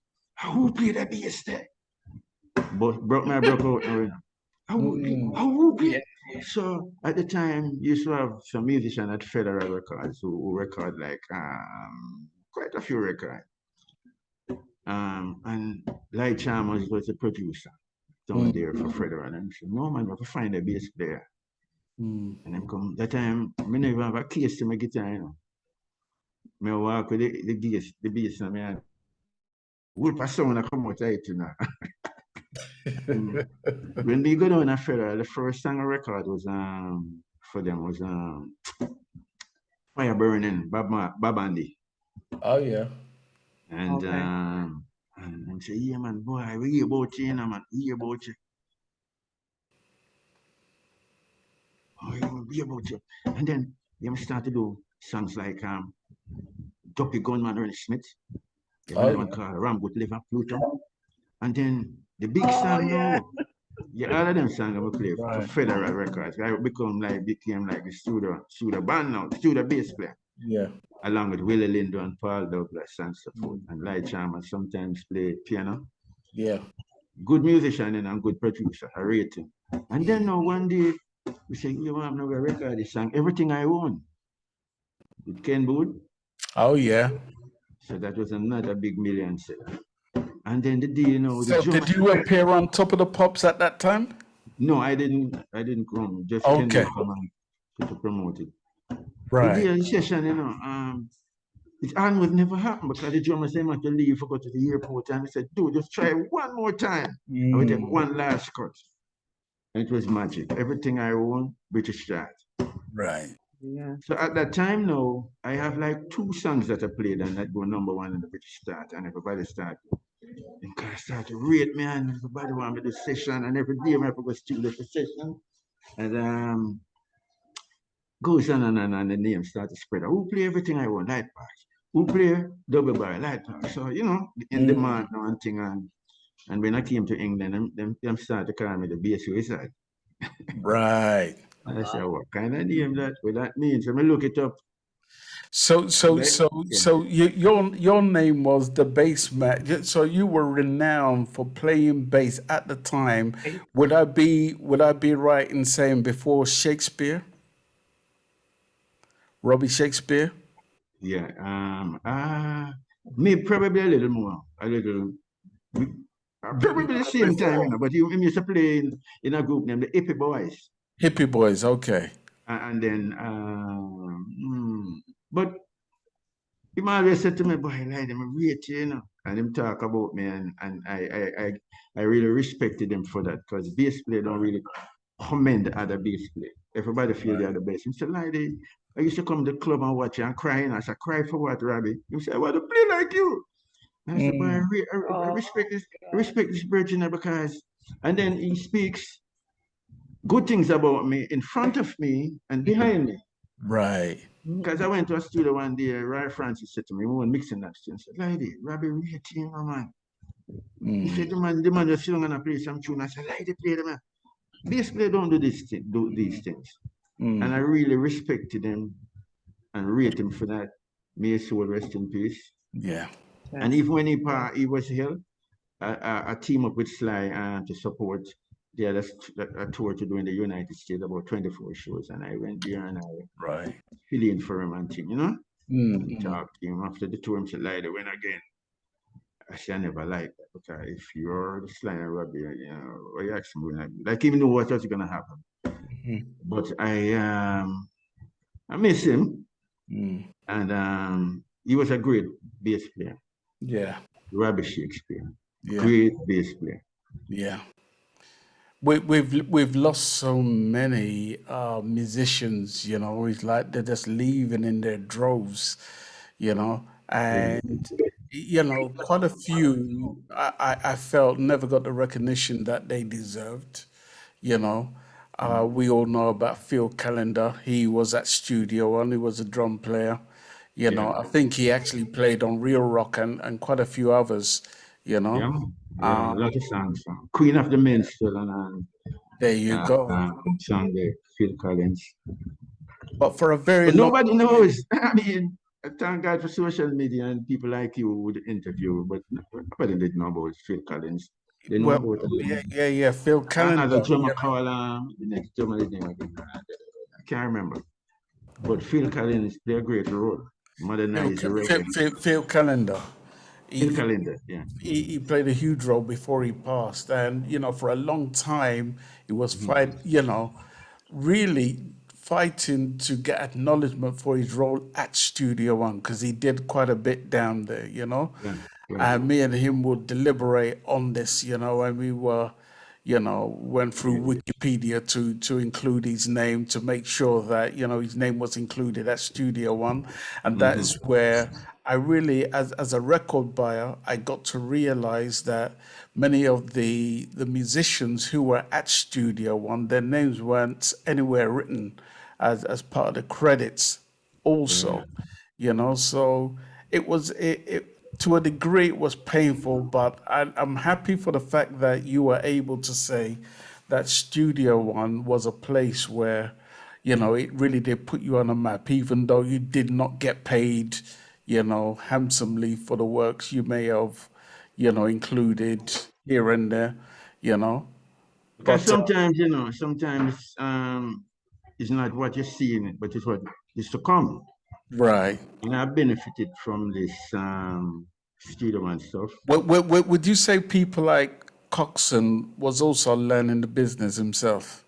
who played that bass there? But broke out now. Who played? So at the time, you used to have some musicians at Federal Records who record like quite a few records. And Lloyd Chalmers was the producer down there for Federal. And he said, no man, we have to find a bass player. And then come that time, I never even have a case to my guitar, you know. I walk with the bass, and I whoop a sound and come out of it, you know. When we go down to Federal, the first song I record was for them was Fire Burning, Bob Andy. Oh yeah. And and say, yeah man, boy, we hear about you, you know, man, we hear about you. Oh, we hear about you. And then they start to do songs like Duppy Gunman, Ernest Smith. One called Ram Good Liver, Pluto. And then the big song, all of them songs I play for Federal Records. I became like the studio band now, studio bass player. Yeah. Along with Willie Lindo and Paul Douglas and so forth. And Lloyd Chalmers sometimes play piano. Yeah. Good musician and good producer, I rate him. And then now one day, we say, you want to record this song, Everything I Own, with Ken Booth. Oh yeah. So that was another big million seller. And then the deal, you know, the So did you appear on Top of the Pops at that time? No, I didn't come. Just Okay. come and to promote it. Right. The deal session, you know, it almost never happened because the drummer said I had to leave for go to the airport, and I said, dude, just try one more time. I would take one last cut. And it was magic. Everything I own, British Strat. Right. Yeah. So at that time now, I have like 2 songs that I played and that go #1 in the British Start, and everybody started. And kind of started to rate me, and everybody want me to do session, and every day I have to go studio for session. And goes on and the name started to spread. Who play everything I want, light parts? Who play double bar, light parts? So, you know, in demand now and thing. And when I came to England, them started to call me the bass wizard. Right. And I said, what kind of name that? What that means? So I look it up. So your name was the bass man. So you were renowned for playing bass at the time. Would I be right in saying before Shakespeare? Robbie Shakespeare? Yeah. Me probably a little more. Probably the same time, you know, but he used to play in a group named the Hippie Boys. Hippie Boys, okay. And then, but he always said to me, boy, Lloyd, I'm a rate you, you know. And him talk about me, and I really respected him for that, because bass player don't really commend other bass player. Everybody feel they're the best. He said, Lloyd, I used to come to the club and watch you and crying. I said, cry for what, Robbie? He said, I want to play like you. And I said, boy, I respect this Virginia, because, and then he speaks good things about me in front of me and behind me. Right. Because I went to a studio one day, Roy Francis said to me, we were mixing that tune. I said, Lady, Robbie, real team, man. He said, the man just sitting and play some tune. I said, Lady, play them, man. Bass player don't do these things. And I really respected him and rate him for that. May his soul rest in peace. Yeah. And even when he was here, I team up with Sly to support. They had a tour to do in the United States, about 24 shows, and I went there and I fill in for him and thing, you know? Talked to him after the tour. I said, Lloyd, win again. I said, I never liked that, because if you're the Sly and Robbie, you know, you ask him, like even know what was going to happen. But I miss him, and he was a great bass player. Yeah. Robbie Shakespeare. Yeah. Great bass player. Yeah. We've lost so many musicians, you know. It's like they're just leaving in their droves, you know, and you know, quite a few I felt never got the recognition that they deserved, you know. We all know about Phil Callender. He was at Studio One. He was a drum player, you know. I think he actually played on Real Rock and quite a few others, you know. Yeah, a lot of songs. Queen of the Minstrel and there you go. Song there, Phil Collins. But for a very nobody knows. I mean, thank God for social media and people like you would interview, but nobody did know about Phil Collins. They know about yeah, Phil Collins. Another drummer called the next drummer name again. I can't remember. But Phil Collins played a great role. Modernized Phil Callender. He played a huge role before he passed, and you know, for a long time he was really fighting to get acknowledgement for his role at Studio One, because he did quite a bit down there, you know. And me and him would deliberate on this, you know, and we were, you know, went through Wikipedia to include his name, to make sure that, you know, his name was included at Studio One. And that is where I really, as a record buyer, I got to realize that many of the musicians who were at Studio One, their names weren't anywhere written as part of the credits also, you know. So it was, to a degree, it was painful, but I'm happy for the fact that you were able to say that Studio One was a place where, you know, it really did put you on a map, even though you did not get paid, you know, handsomely for the works you may have, you know, included here and there, you know. But sometimes, you know, it's not what you're seeing, but it's what is to come. Right. And I benefited from this studio and stuff. Would you say people like Coxsone was also learning the business himself?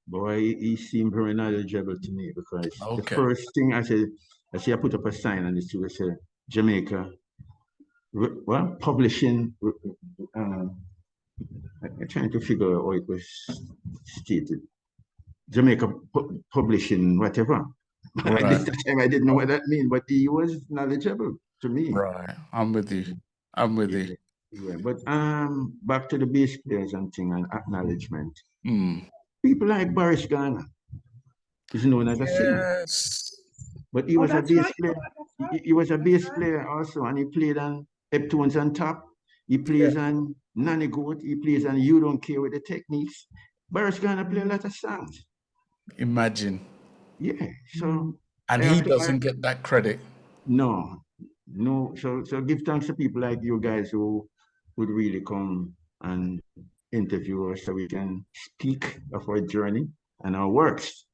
Boy, he seemed very knowledgeable to me because the Okay. first thing I said, I put up a sign on the studio, I said, Jamaica, publishing, I'm trying to figure out how it was stated. Jamaica publishing, whatever. At this time, I didn't know what that means, but he was knowledgeable to me. Right. I'm with you. I'm with you. Yeah, but back to the bass players and thing and acknowledgement. Mm. People like Boris Garner is known as a singer. Yes. But he was a bass player. He was a bass player also, and he played on Heptones on Top. He plays on Nanny Goat. He plays on You Don't Care with the Techniques. Boris Garner played a lot of songs. Imagine. Yeah, so... And he doesn't get that credit. No. So give thanks to people like you guys who would really come and interview us so we can speak of our journey and our works.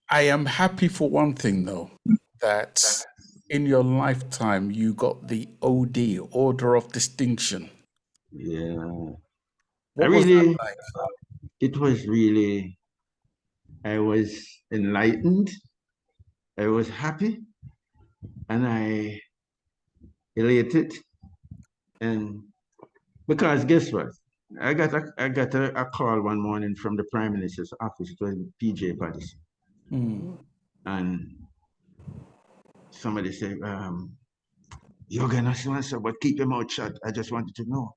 I am happy for one thing, though, that in your lifetime you got the OD, Order of Distinction. Yeah. What was that like? It was really, I was enlightened, I was happy, and I elated. And because guess what? I got a call one morning from the Prime Minister's office. It was PJ Patterson. And somebody said, you're gonna answer, but keep your mouth shut. I just wanted to know.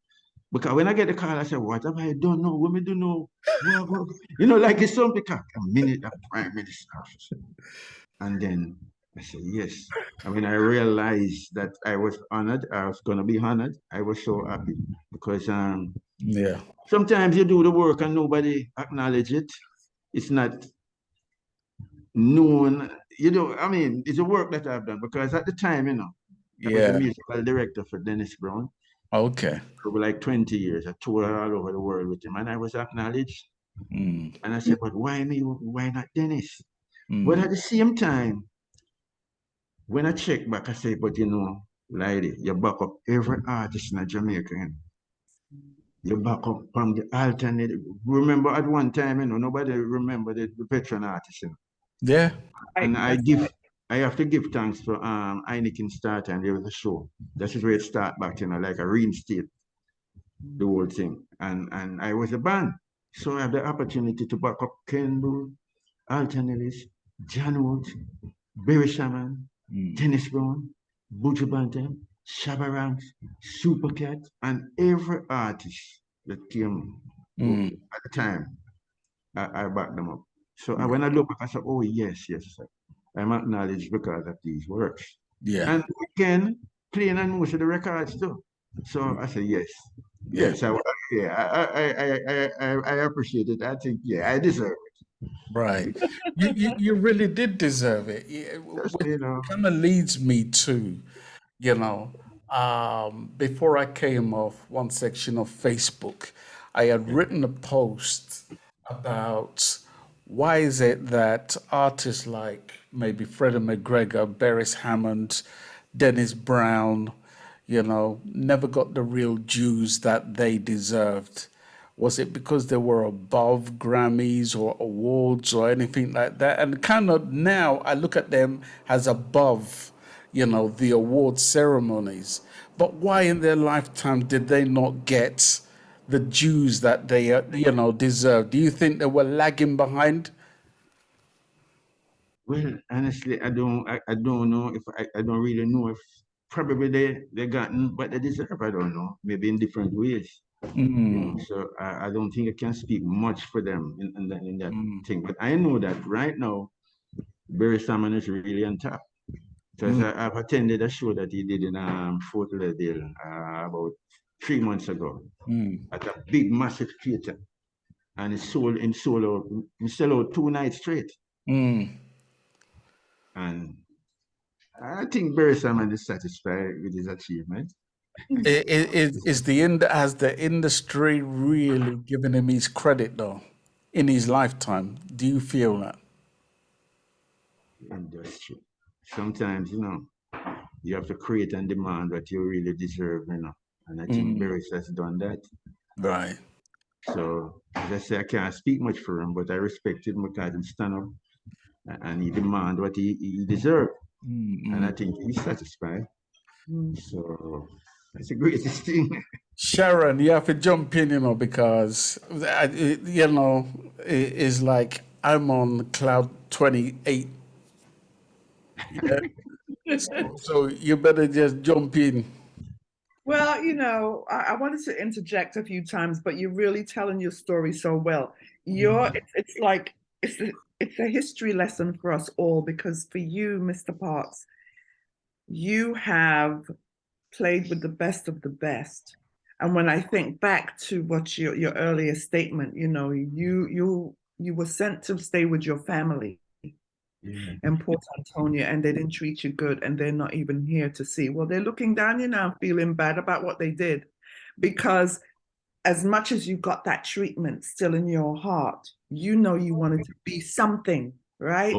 Because when I get the call, I said, what have I don't know? What me do know? You know, like it's something, a minute of Prime Minister's office. And then I said, yes. And when I realized that I was honored, I was gonna be honored, I was so happy. Because sometimes you do the work and nobody acknowledge it. It's not known, I mean, it's a work that I've done because at the time, I was the musical director for Dennis Brown. Okay. For like 20 years, I toured all over the world with him and I was acknowledged. And I said, but why me? Why not Dennis? But at the same time, when I check back, I say, but Lloyd, you back up every artist in Jamaica. You back up from the alternative. Remember at one time, nobody remember the veteran artists. Yeah. And I have to give thanks for Heineken start and there was a show. This is where it start back, like a reinstate the whole thing. And I was a band. So I have the opportunity to back up Ken Bull, Alternatives, John Wood, Barry Shaman, Dennis Brown, Buju Banton, Shabba Ranks, Supercat, and every artist that came at the time, I backed them up. So when I look back, I said, oh, yes, I'm acknowledged because of these works. Yeah. And again, playing on most of the records too. So I said, yes. Yes, I appreciate it. I think, I deserve it. Right. You really did deserve it. It kind of leads me to, before I came off one section of Facebook, I had written a post about why is it that artists like maybe Freddie McGregor, Beres Hammond, Dennis Brown, never got the real dues that they deserved? Was it because they were above Grammys or awards or anything like that? And kind of now I look at them as above, the award ceremonies. But why in their lifetime did they not get the dues that they, deserve? Do you think they were lagging behind? Well, honestly, I don't know if I don't really know if probably they gotten what they deserve. I don't know. Maybe in different ways. So I don't think I can speak much for them in that thing. But I know that right now, Barry Salmon is really on top. Because I've attended a show that he did in Fort Lauderdale about 3 months ago at a big, massive theater. And he sold out 2 nights straight. And I think Barry Salmon is satisfied with his achievement. Has the industry really given him his credit though in his lifetime? Do you feel that? Industry. sometimes, you have to create and demand what you really deserve. And I think Barris has done that. Right. So, as I say, I can't speak much for him, but I respect him because he stand up and he demand what he deserved. And I think he's satisfied. So, that's the greatest thing. Sharon, you have to jump in, because, it's like I'm on cloud 28. So you better just jump in. Well, I wanted to interject a few times, but you're really telling your story so well. It's like it's a history lesson for us all, because for you, Mr. Parks, you have played with the best of the best. And when I think back to what your earlier statement, you were sent to stay with your family in Port Antonio, and they didn't treat you good, and they're not even here to see. Well, they're looking down you now, feeling bad about what they did, because as much as you got that treatment still in your heart, you wanted to be something, right?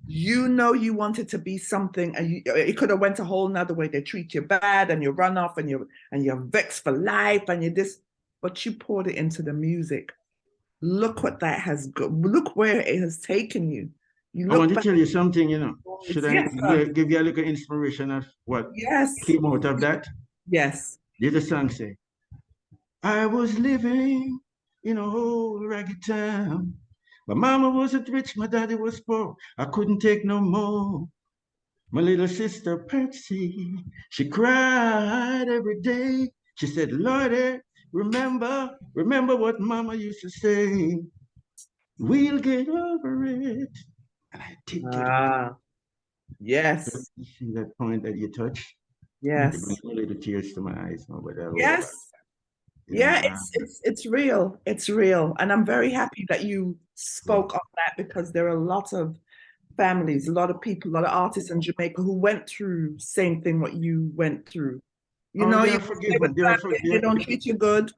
You wanted to be something, and it could have went a whole nother way. They treat you bad, and you run off, and you're vexed for life, and you're this, but you poured it into the music. Look what that has look where it has taken you. I want to tell you something, Should I give you a little inspiration of what came out of that? Yes. Did the song say, I was living in a whole ragged town. My mama wasn't rich, my daddy was poor. I couldn't take no more. My little sister Percy, she cried every day. She said, Lordy, remember what mama used to say. We'll get over it. And I did get over it. Yes. You see that point that you touched? Yes. It brings a little tears to my eyes. Yes. Yeah, it's real. It's real. And I'm very happy that you spoke on that, because there are a lot of families, a lot of people, a lot of artists in Jamaica who went through same thing what you went through. They don't treat you good,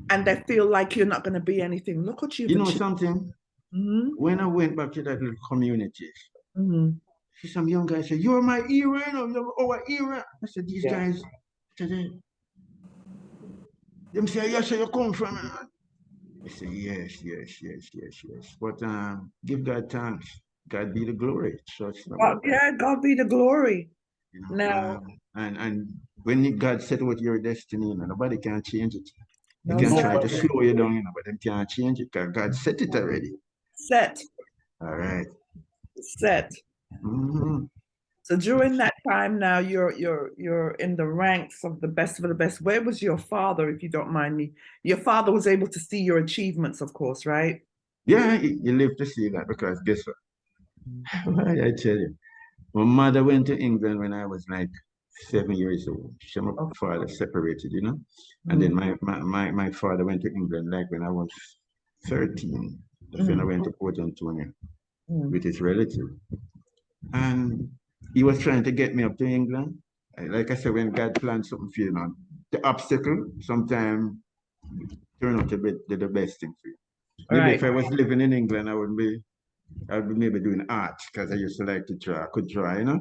and they feel like you're not going to be anything. Look what you've achieved. Something? When I went back to that little community, some young guy said, "You're my era, you're our era." I said, "These guys today." Them say, "Yes, where you come from?" I say, yes. But give God thanks. God be the glory. God be the glory. Now, and when God set out your destiny, nobody can change it. They can try to slow you down, but they can't change it because God set it already. Set. All right. Set. So during that time now, you're in the ranks of the best of the best. Where was your father, if you don't mind me? Your father was able to see your achievements, of course, right? Yeah, he lived to see that, because guess what? I tell you, my mother went to England when I was like 7 years old. She and my father separated, and then my father went to England like when I was 13. That's when I went to Port Antonio with his relative. And he was trying to get me up to England. Like I said, when God planned something for you, the obstacle sometimes turn out to be the best thing for you. Maybe if I was living in England, I'd be maybe doing art, because I used to like to draw. I could draw, and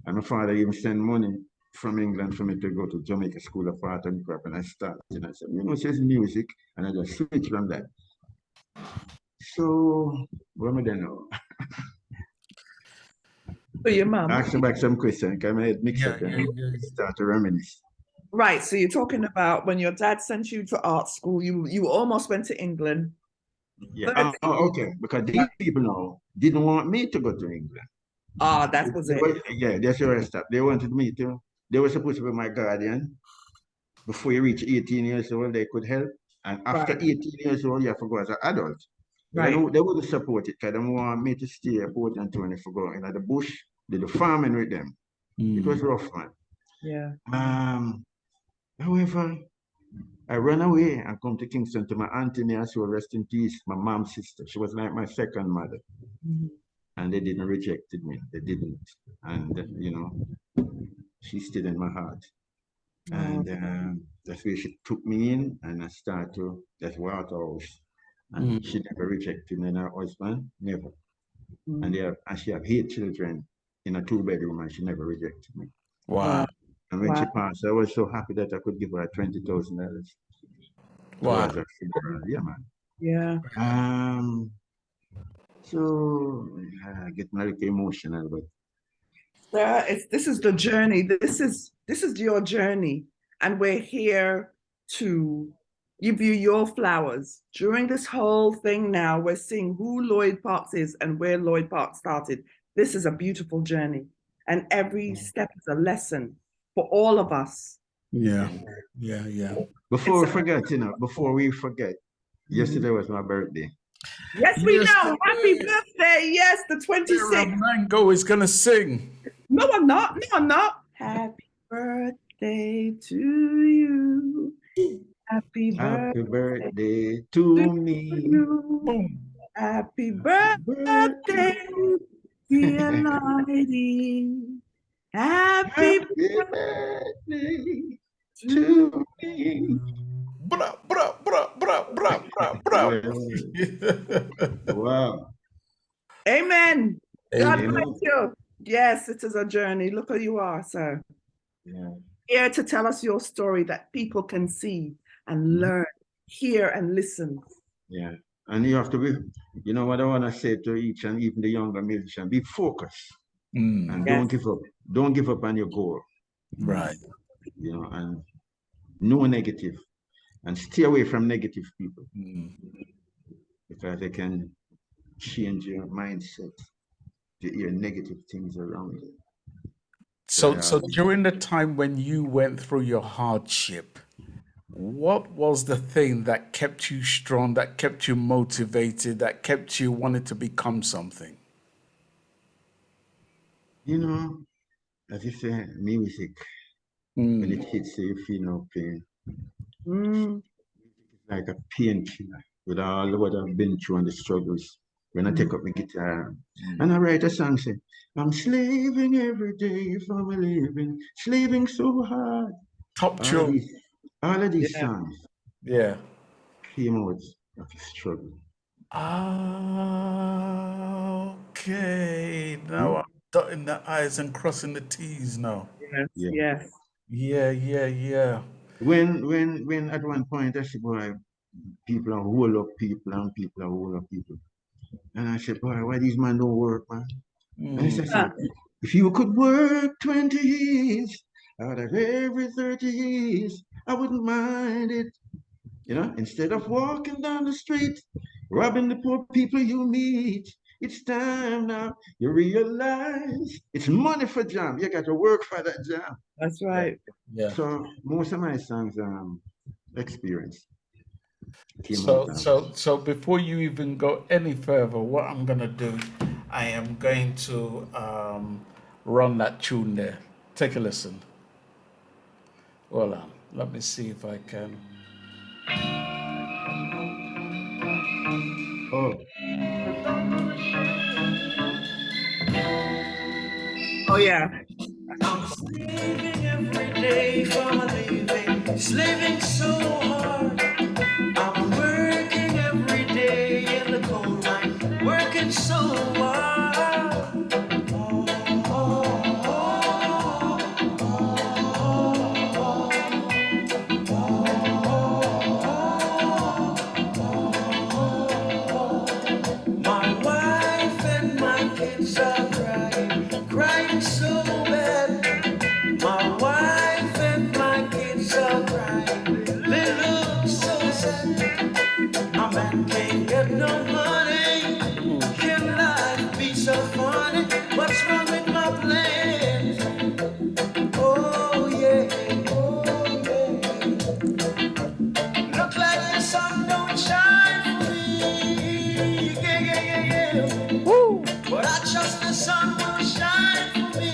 my father even sent money from England for me to go to Jamaica School of Art and Craft, and I started, and I said, it says music, and I just switched from that. So, what am I doing now? So your mom. Ask back some questions. Can I mix up and start to reminisce? Right. So you're talking about when your dad sent you to art school, you almost went to England. Yeah. Okay. Because these people now didn't want me to go to England. That was it. Yeah, that's where I stopped. They wanted me to. They were supposed to be my guardian. Before you reach 18 years old, they could help. And after 18 years old, you have to go as an adult. Right. They wouldn't support it because they want me to stay at Port Antonio for going in the bush, did the farming with them. It was rough, man. Yeah. However, I ran away and come to Kingston to my auntie, so rest in peace, my mom's sister. She was like my second mother. And they didn't reject me. They didn't. And, she stayed in my heart. And that's where she took me in, and I started to, that's Waterhouse. And she never rejected me and her husband, never. and she have 8 children in a 2-bedroom, and she never rejected me. Wow. And when she passed, I was so happy that I could give her $20,000 towards her funeral. Yeah, man. Yeah. So I get a little emotional, but this is the journey. This is your journey, and we're here to give you your flowers. During this whole thing now, we're seeing who Lloyd Parks is and where Lloyd Parks started. This is a beautiful journey, and every step is a lesson for all of us. Yeah. Before we forget, yesterday was my birthday. Yes, we know. Happy birthday. Yes, the 26th. Mango is going to sing. No, I'm not. Happy birthday to you. Happy birthday to me. Boom. Happy birthday, dear Lloydie. Happy birthday to me. Wow. Amen. God bless you. Yes, it is a journey. Look who you are, sir. Yeah. Here to tell us your story that people can see and learn, hear and listen. Yeah. And you have to be, you know what I want to say to each and even the younger musician, be focused. And don't give up. Don't give up on your goal. Right. You know, and no negative. And stay away from negative people. Because they can change your mindset to hear negative things around you. So during the time when you went through your hardship, what was the thing that kept you strong, that kept you motivated, that kept you wanting to become something? You know, as you say, music, when it hits you, you feel no pain. It's like a painkiller with all what I've been through and the struggles. When I take up my guitar and I write a song, say, I'm slaving every day for my living, slaving so hard. Top tune. All of these songs came out of the struggle. Okay. Now I'm dotting the I's and crossing the T's now. Yes. Yeah. When at one point I said, boy, people are whole up people and people are whole up people. And I said, boy, why these men don't work, man? And he said, if you could work 20 years out of every 30 years, I wouldn't mind it. You know, instead of walking down the street, robbing the poor people you meet, it's time now you realize it's money for jam. You got to work for that jam. That's right. Yeah. So most of my songs experience. So before you even go any further, what I'm gonna do, I am going to run that tune there. Take a listen. Hold on. Let me see if I can. Oh yeah. I'm slaving every day for my living, slaving so hard. I'm working every day in the coal mine, working so hard. My wife and my kids are crying so bad. My wife and my kids are crying, they look so sad. A man can't get no money, can life be so funny? What's wrong with my plans? Oh yeah, look like the sun don't shine for me, yeah. Woo. But I trust the sun will shine for me,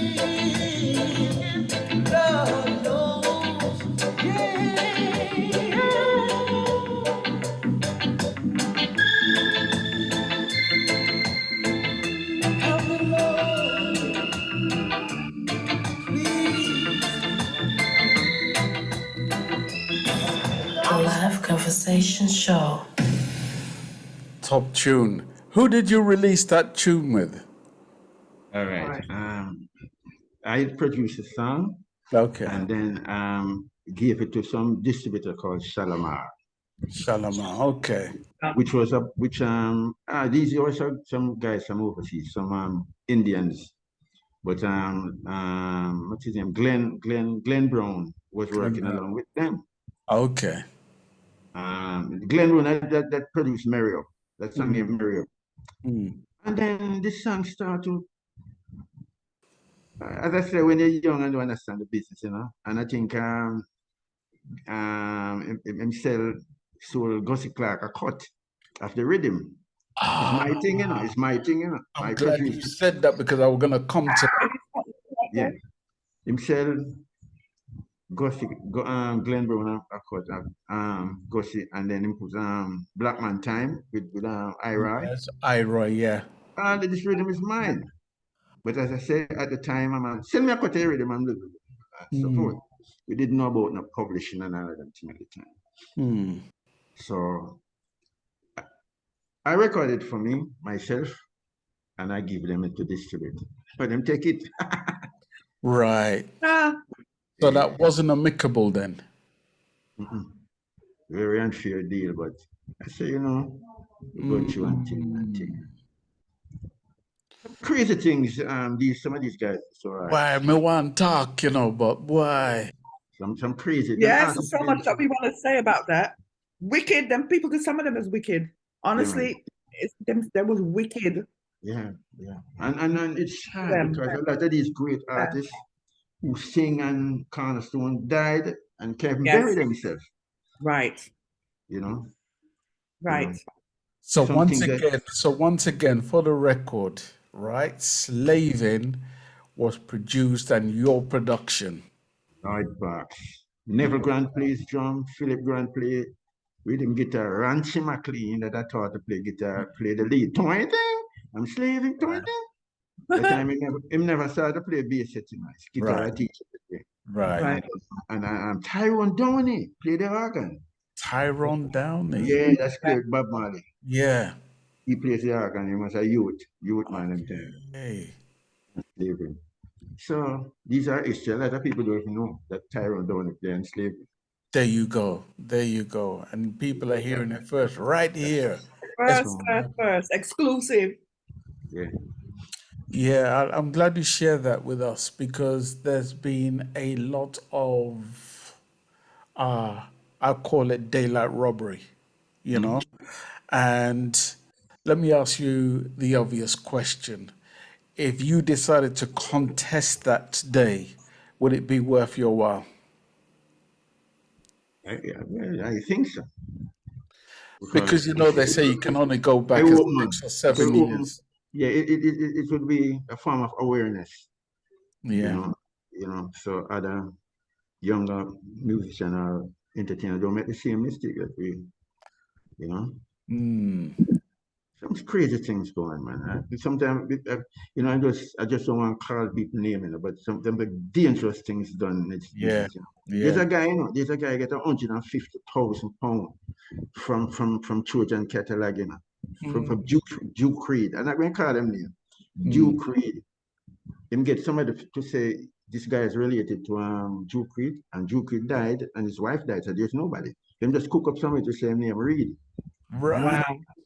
Lord knows, help me, Lord, please. A live conversation show. Top tune. Who did you release that tune with? All right. I produced a song. Okay. And then gave it to some distributor called Shalamar. Shalamar, okay. Which these are also some guys from overseas, some Indians. But what's his name? Glenn Brown was working along with them. Okay. Glenn Brown that produced Mario. That song named Mario. And then this song started to, as I said, when you're young and don't understand the business, you know. And I think himself sold Gussie Clark a cut of the rhythm. It's my thing, you know. It's my thing, you know. I'm glad you said that because I was gonna come to that. Yeah. Himself Glenn Brown a cut of Gussie, and then he put Black Man Time with Ira. Yes, Ira, yeah. And this rhythm is mine. But as I said at the time, I'm send me a cut of the rhythm and so forth. We didn't know about no publishing and all of that thing at the time. So I recorded for me, myself, and I give them it to distribute. But them take it. Right. So that wasn't amicable then? Very unfair deal, but I say, you know, go through and thing. Crazy things, some of these guys. So why me want talk, you know, but why? Some crazy. Yes, there's so much that we want to say about that. Wicked, them people, because some of them is wicked. Honestly, there was wicked. Yeah. And it's sad because a lot of these great artists who sing and Cornerstone died and can't bury themselves. Right. You know? Right. So once again, for the record, right? Slaving was produced and your production. Lloyd Parks. Neville Grant plays drum, Philip Grant play rhythm guitar, Ranchie Mclean that I taught to play guitar, play the lead. I'm slaving, That time he never started to play bass yet, you know. Guitar I teach it. Right. And Tyrone Downey play the organ. Tyrone Downey? Yeah, that's great, Bob Marley. Yeah. He plays the organ, he was a youth man and hey. Slaving. So these are history. A lot of people don't even know that Tyrone Downey played slavery. There you go. And people are hearing it first, right here. First. Exclusive. Yeah, I'm glad you share that with us because there's been a lot of, I'll call it daylight robbery, you know? And let me ask you the obvious question. If you decided to contest that today, would it be worth your while? I think so. Because you know they say you can only go back as 6 or 7 years. Yeah, it would be a form of awareness. Yeah. You know, so other younger musicians or entertainers don't make the same mistake that we, you know. Some crazy things going, man. Sometimes, you know, I just don't want to call people names, you know, but sometimes the dangerous things done. You know. There's a guy get £150,000 from Trojan catalog, you know, from Duke Creed. I'm not going to call them name. Duke Creed. Him get somebody to say this guy is related to Duke Creed, and Duke Creed died, and his wife died, so there's nobody. Him just cook up somebody to say him name Reed. Right.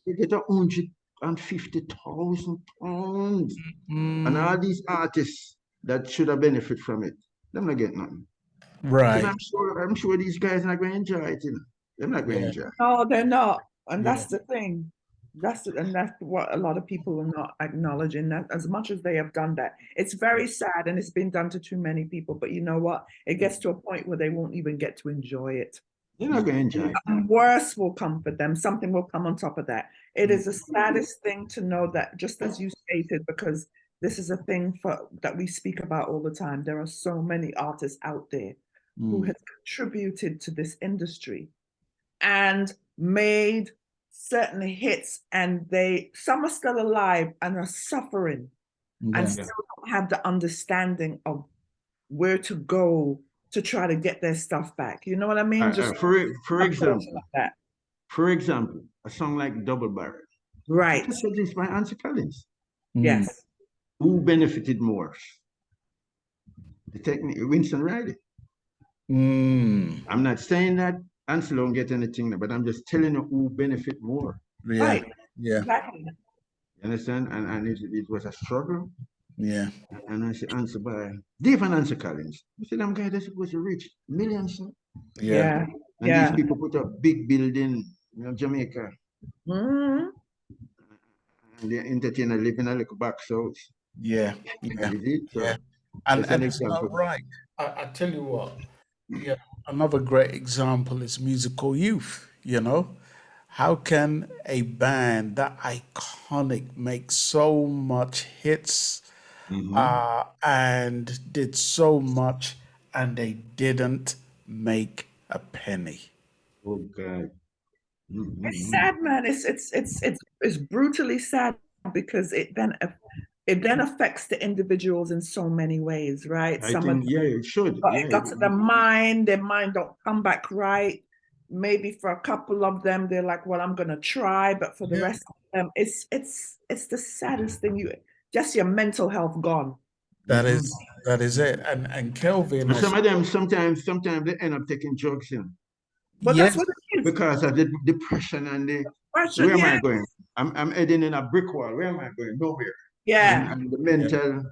They get £150,000, and all these artists that should have benefit from it, they're not getting nothing. Right. I'm sure these guys are not going to enjoy it. You know, they're not going to enjoy it. No, they're not, and that's the thing. That's what a lot of people are not acknowledging. That as much as they have done that, it's very sad, and it's been done to too many people. But you know what? It gets to a point where they won't even get to enjoy it. They're not going to enjoy it. Worse will come for them. Something will come on top of that. It is the saddest thing to know that, just as you stated, because this is a thing that we speak about all the time. There are so many artists out there who have contributed to this industry and made certain hits, and some are still alive and are suffering and still don't have the understanding of where to go to try to get their stuff back. You know what I mean? For example, a song like Double Barrel. Right. This was by Ansell Collins. Yes. who benefited more? The technique, Winston Riley. I'm not saying that Ansel don't get anything, but I'm just telling you who benefit more. Yeah. Right. Yeah. Exactly. You understand? And it was a struggle. Yeah. And I say answer by Dave And Ansell Collins. You see them guys, they're supposed to reach millions. Sir. Yeah. And these people put up big building, Jamaica. Mm-hmm. And the entertainer live in a little box house. Yeah. Yeah. So and it's not right. I tell you what, yeah, another great example is musical youth, How can a band that iconic make so much hits and did so much and they didn't make a penny? Oh God. It's sad, man. It's brutally sad because it then affects the individuals in so many ways, right? It should. It got to the mind. Their mind don't come back right. Maybe for a couple of them, they're like, "Well, I'm gonna try," but for the rest of them, it's the saddest thing. Just your mental health gone. That is it. And Kelvin. Some of them sometimes they end up taking drugs in. But that's what it is. Because of the depression and the where am I going? I'm heading in a brick wall. Where am I going? Nowhere. Yeah. And the mental,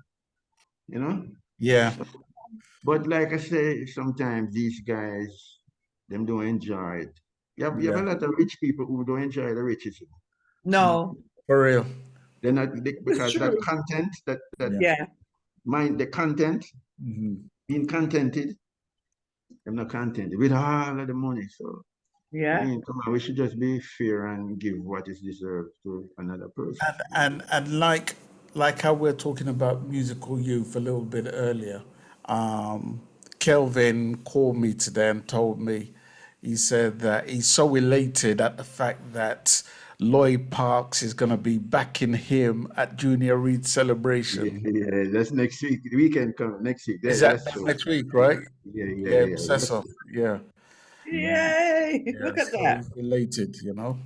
Yeah. But like I say, sometimes these guys, them don't enjoy it. You have a lot of rich people who don't enjoy the riches. No. For real. They're not because that content, the content, being contented, I'm not contented with all of the money. So yeah, come on, we should just be fair and give what is deserved to another person. And like how we're talking about musical youth a little bit earlier, Kelvin called me today and told me, he said that he's so elated at the fact that Lloyd Parks is going to be backing him at Junior Reed celebration. Yeah, that's next week. The weekend coming next week. That's next week, right? Yeah. Yeah. Yay! Look at that. He's elated,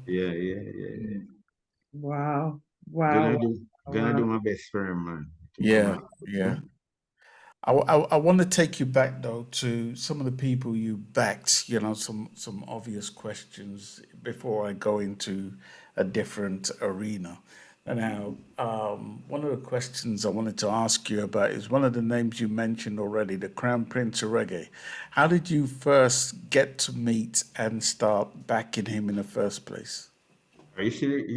Yeah. Wow. Gonna do my best for him, man. Yeah. I want to take you back though to some of the people you backed. Some obvious questions before I go into a different arena. And now, one of the questions I wanted to ask you about is one of the names you mentioned already, the Crown Prince of Reggae. How did you first get to meet and start backing him in the first place? You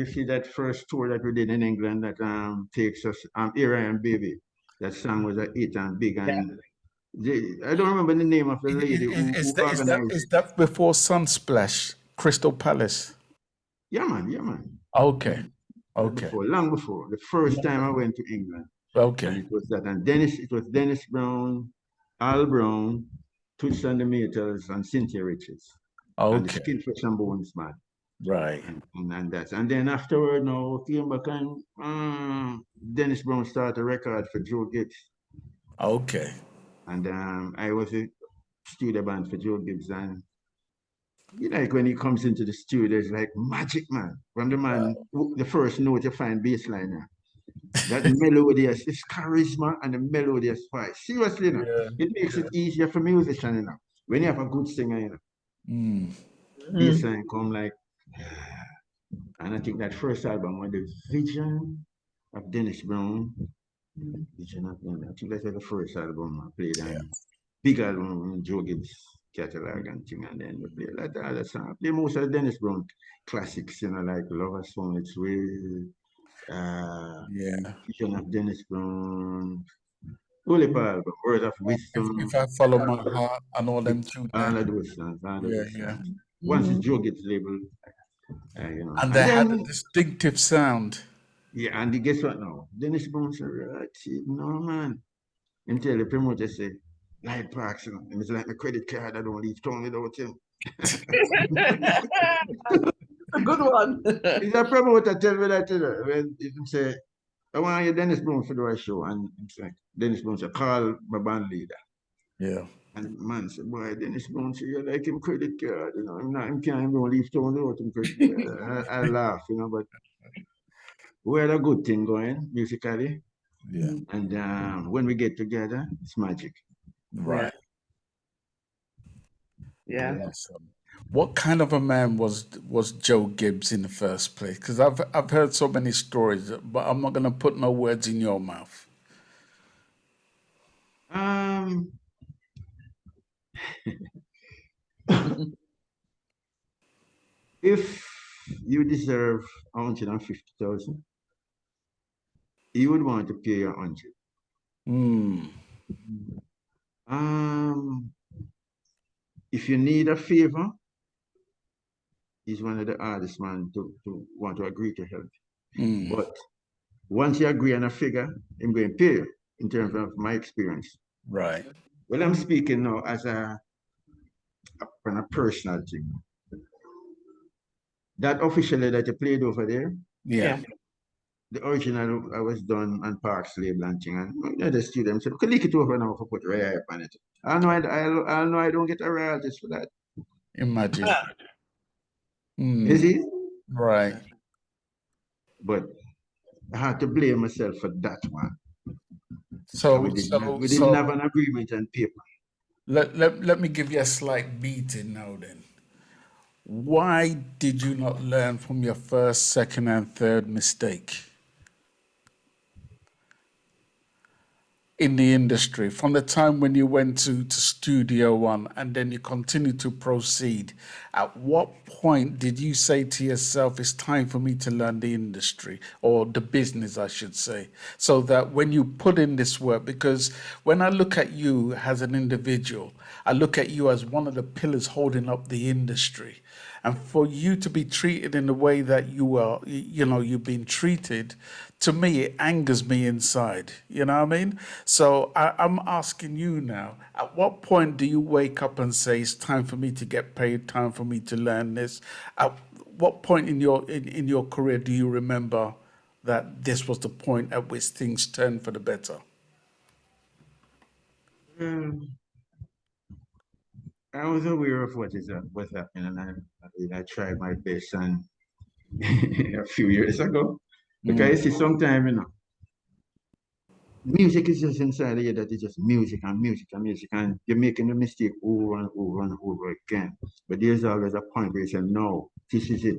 see that first tour that we did in England that takes us, Here I Am Baby. That song was a hit and big, and I don't remember the name of the lady Is that before Sunsplash, Crystal Palace? Yeah, man. Okay. Long before. The first time I went to England. Okay. And it was that, and it was Dennis Brown, Al Brown, Toots and the Maytals, and Cynthia Richards. Okay. And the Skin Flesh and Bones man. Right. And that. And then afterward, came back and Dennis Brown started a record for Joe Gibbs. Okay. And I was a studio band for Joe Gibbs. And when he comes into the studio, it's like magic, man. From the man, the first note you find bass liner. That melodious, it's charisma and the melodious voice. Seriously, it makes it easier for musicians, when you have a good singer, bass line come like. And I think that first album was the Vision of Dennis Brown. Vision of Dennis. I think that was the first album I played. And big album, Joe Gibbs catalog and thing. And then we played like the other song. I played most of the Dennis Brown classics, like Lover's Song, It's Way, Vision of Dennis Brown, Holy Album, Words of Wisdom. If I Follow My Heart and all them tunes. All of those songs. Once it's Joe Gibbs label. And they had a distinctive sound. Yeah, and guess what now? Dennis Brown said, no, man. Him tell the promoter, say, Lloyd Parks, it's like my credit card, I don't leave town without him. A good one. He's a promoter tell me that, when he say, I want you Dennis Brown for the show. And it's like, Dennis Brown said, call my band leader. Yeah. And man said, boy, Dennis Brown said, you like him credit card, him can't even leave town without him credit card. I laugh, but we had a good thing going musically. Yeah. And when we get together, it's magic. Right. Yeah. Awesome. What kind of a man was Joe Gibbs in the first place? Because I've heard so many stories, but I'm not going to put no words in your mouth. If you deserve 150,000, you would want to pay your 100. If you need a favor, he's one of the hardest man to want to agree to help. But once you agree on a figure, I'm going to pay you in terms of my experience. Right. Well, I'm speaking now as a personal thing. That officially that you played over there, yeah. The original I was done on Park Slave Launching, and the students said, "Could leak it over now for put rare on it." I know I don't get a royalties for that. Imagine. Is it? Right. But I had to blame myself for that one. So we didn't have an agreement on paper. Let me give you a slight beating now then. Why did you not learn from your first, second, and third mistake in the industry? From the time when you went to Studio One and then you continued to proceed, at what point did you say to yourself, it's time for me to learn the industry, or the business, I should say, so that when you put in this work, because when I look at you as an individual, I look at you as one of the pillars holding up the industry. And for you to be treated in the way that you've been treated, to me, it angers me inside. You know what I mean? So I'm asking you now, at what point do you wake up and say, it's time for me to get paid, time for me to learn this? At what point in your career do you remember that this was the point at which things turned for the better? I was aware of what's happening, and I tried my best, and a few years ago, because you see, sometimes music is just inside of you, that is just music and music and music, and you're making a mistake over and over and over again. But there's always a point where you say, no, this is it.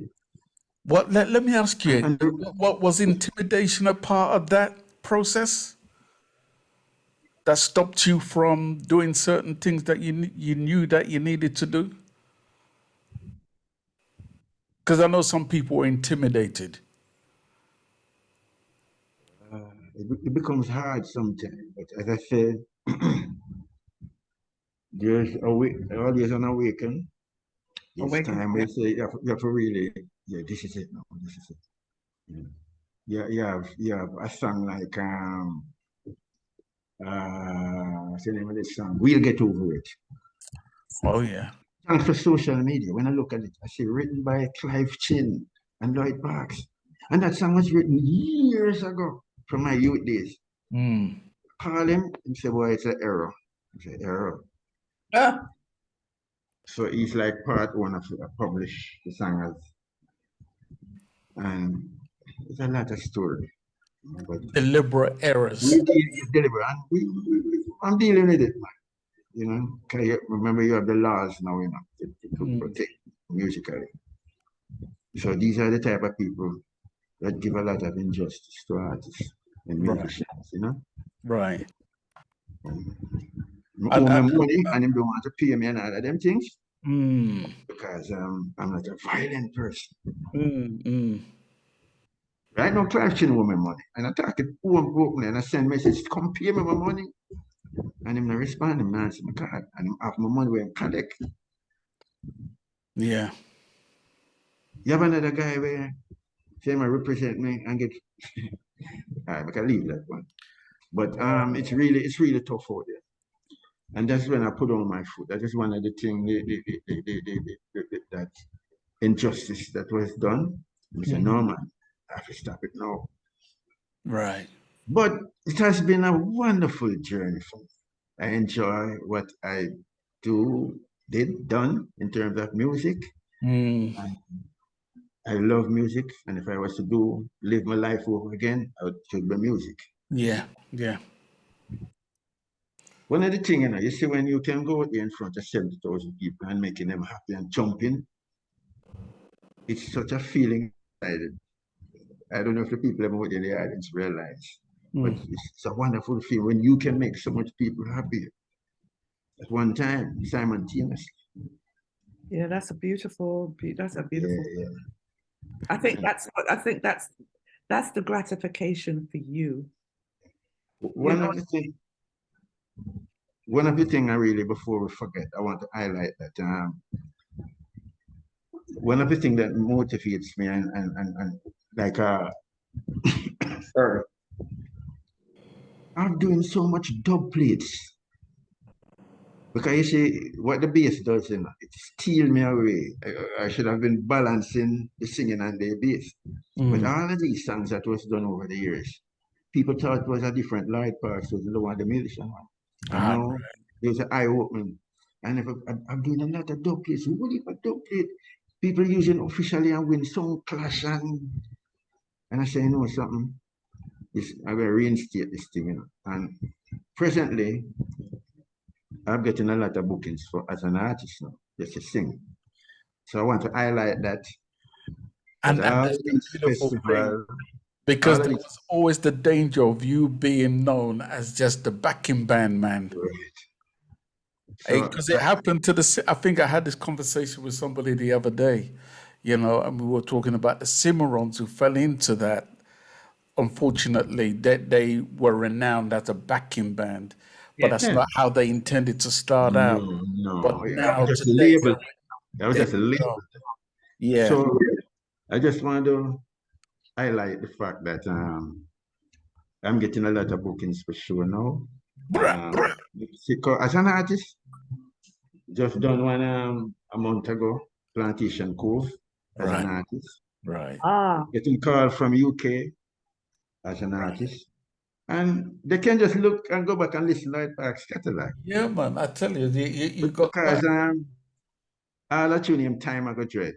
What? Let me ask you, what was intimidation a part of that process that stopped you from doing certain things that you knew that you needed to do? Because I know some people were intimidated. It becomes hard sometimes, but as I said, there's always an awakening. Each time we say you have to really, this is it now, this is it. You have a song like what's the name of this song? We'll Get Over It. Oh yeah. Thanks for social media. When I look at it, I see written by Clive Chin and Lloyd Parks. And that song was written years ago from my youth days. Call him and say, boy, it's an error. It's an error. So he's like part one of the published the song as. And it's a lot of story. But deliberate errors. Deliberate. I'm dealing with it, man. You know, remember you have the laws now, to protect musically. So these are the type of people that give a lot of injustice to artists and musicians, you know? Right. I owe them money and them don't want to pay me and all of them things because I'm not a violent person. Right now, Clive Chin owe me money, and I talk it openly, and I send messages, come pay me my money. And him not respond, him not answer my card, and him have my money where him collect. Yeah. You have another guy where say him represent me and get all right, I can leave that one. But it's really tough out there. And that's when I put on my foot. That is one of the things that injustice that was done. I said, no man, I have to stop it now. Right. But it has been a wonderful journey for me. I enjoy what I done in terms of music. I love music, and if I was to live my life over again, I would choose the music. Yeah, yeah. One of the things, you see, when you can go out there in front of 70,000 people and making them happy and jumping, it's such a feeling. I don't know if the people ever out there in the audience realize, but it's a wonderful feeling when you can make so much people happy at one time, simultaneously. Yeah, that's a beautiful. Yeah. I think that's the gratification for you. One of the things I really, before we forget, I want to highlight that one of the things that motivates me and like I'm doing so much dub plates. Because you see, what the bass does, it steals me away. I should have been balancing the singing and the bass. But all of these songs that was done over the years, people thought it was a different Lloyd Parks was the one, the musician one. And now there's an eye opening. And if I'm doing a lot of dub plates, what if a dub plate? People using officially and win song clash and I say, you know something, I will reinstate this thing, And presently, I'm getting a lot of bookings as an artist now, just to sing. So I want to highlight that. And that's the beautiful thing, because there was always the danger of you being known as just the backing band man. Because it happened to I think I had this conversation with somebody the other day, and we were talking about the Cimarrons who fell into that. Unfortunately, that they were renowned as a backing band, but that's not how they intended to start out. No, but now just today, label. That was just a label. Yeah. So I just want to highlight the fact that I'm getting a lot of bookings for sure now. As an artist, just done one a month ago, Plantation Cove, as an artist. Right. Getting called from UK as an artist. And they can just look and go back and listen to Lloyd Parks catalog. Yeah, man, I tell you, you got... Because all I tune him Time I Go Dread.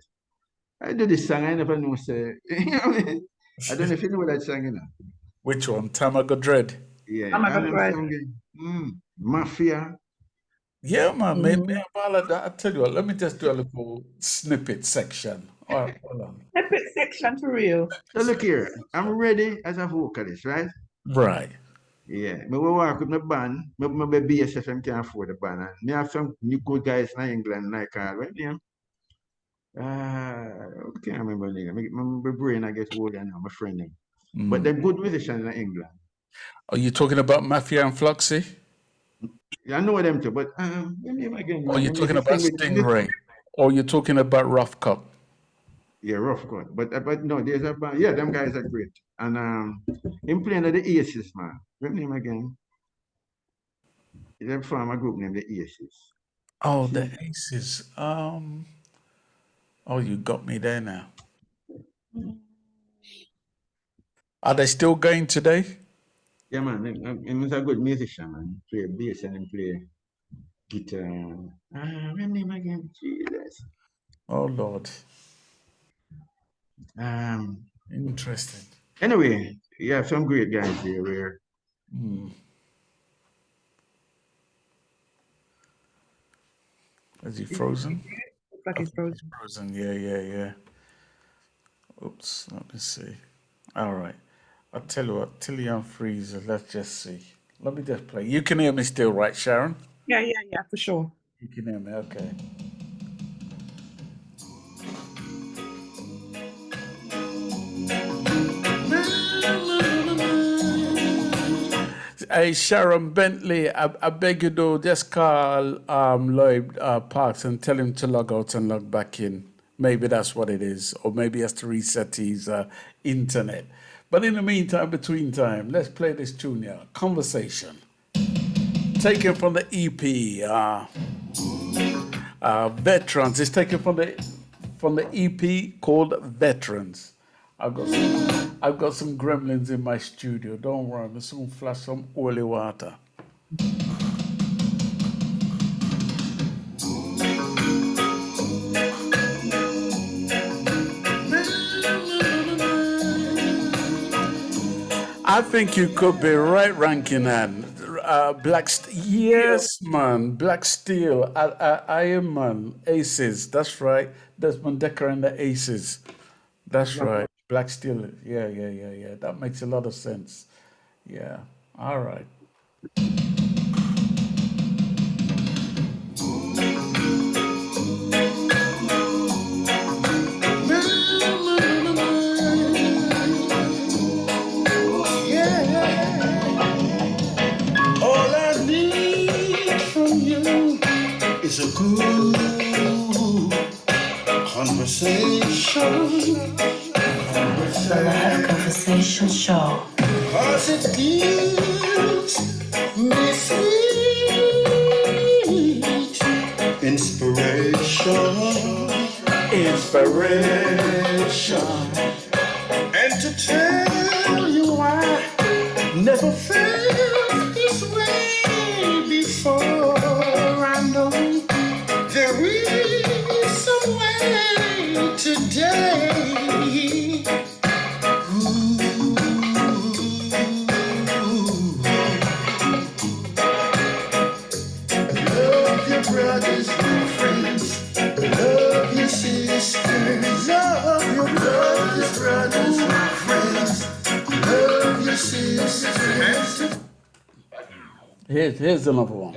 I do this song, I never know, say, I don't know if you know that song, Which one? Time I Go Dread? Yeah. Mafia. Yeah, man, maybe I tell you what, let me just do a little snippet section. All right, hold on. Snippet section for real. So look here, I'm ready as a vocalist, right? Right. Yeah, I will work with my band. My BSFM can't afford the band. And I have some new good guys in England, like right name. I can't remember the name. My brain I get older now, my friend name. But they're good musicians in England. Are you talking about Mafia and Fluxy? Yeah, I know them too, but name again. Or you're talking about Stingray? Or you're talking about Rough Cut? Yeah, Rough Cut. But no, there's a band. Yeah, them guys are great. And him playing at the Aces, man. What name again? He's a former group named the Aces. Oh, the Aces. Oh, you got me there now. Are they still going today? Yeah, man. He's a good musician, man. He play bass and he play guitar. What name again? Jesus. Oh, Lord. Interesting. Anyway, you have some great guys here where Is he frozen? Looks like he's frozen. Frozen, yeah. Oops, let me see. All right. I'll tell you what, till you unfreeze it, let's just see. Let me just play. You can hear me still, right, Sharon? Yeah, for sure. You can hear me, okay. Hey, Sharon Bentley, I beg you to just call Lloyd Parks and tell him to log out and log back in. Maybe that's what it is. Or maybe he has to reset his internet. But in the meantime, between time, let's play this tune here, Conversation. Taken from the EP, Veterans. It's taken from the EP called Veterans. I've got some gremlins in my studio. Don't worry, I'm soon flash some oily water. I think you could be right, Rankin and yes, man, Black Steel, Iron Man, Aces. That's right. Desmond Decker and the Aces. That's right. Black Steel. Yeah. That makes a lot of sense. Yeah. All right. All I need from you is a good conversation. The Live Conversation Show. 'Cause it gives me sweet inspiration. And to tell you why never felt this way before. I know there is some way today. Love your brothers and friends. Love your sisters. Love your brothers and friends. Love your sisters. Here's another one.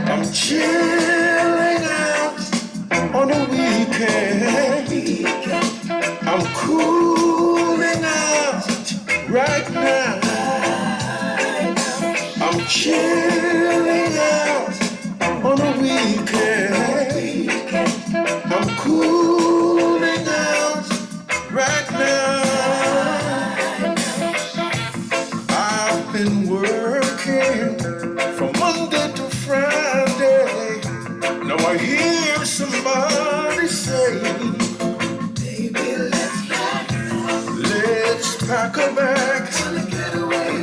I'm chilling out on a weekend. I'm cooling out right now. I'm chilling out on a weekend. I'm cooling out right now. I've been working from Monday to Friday. Now I hear somebody say, baby, let's pack a bag, get away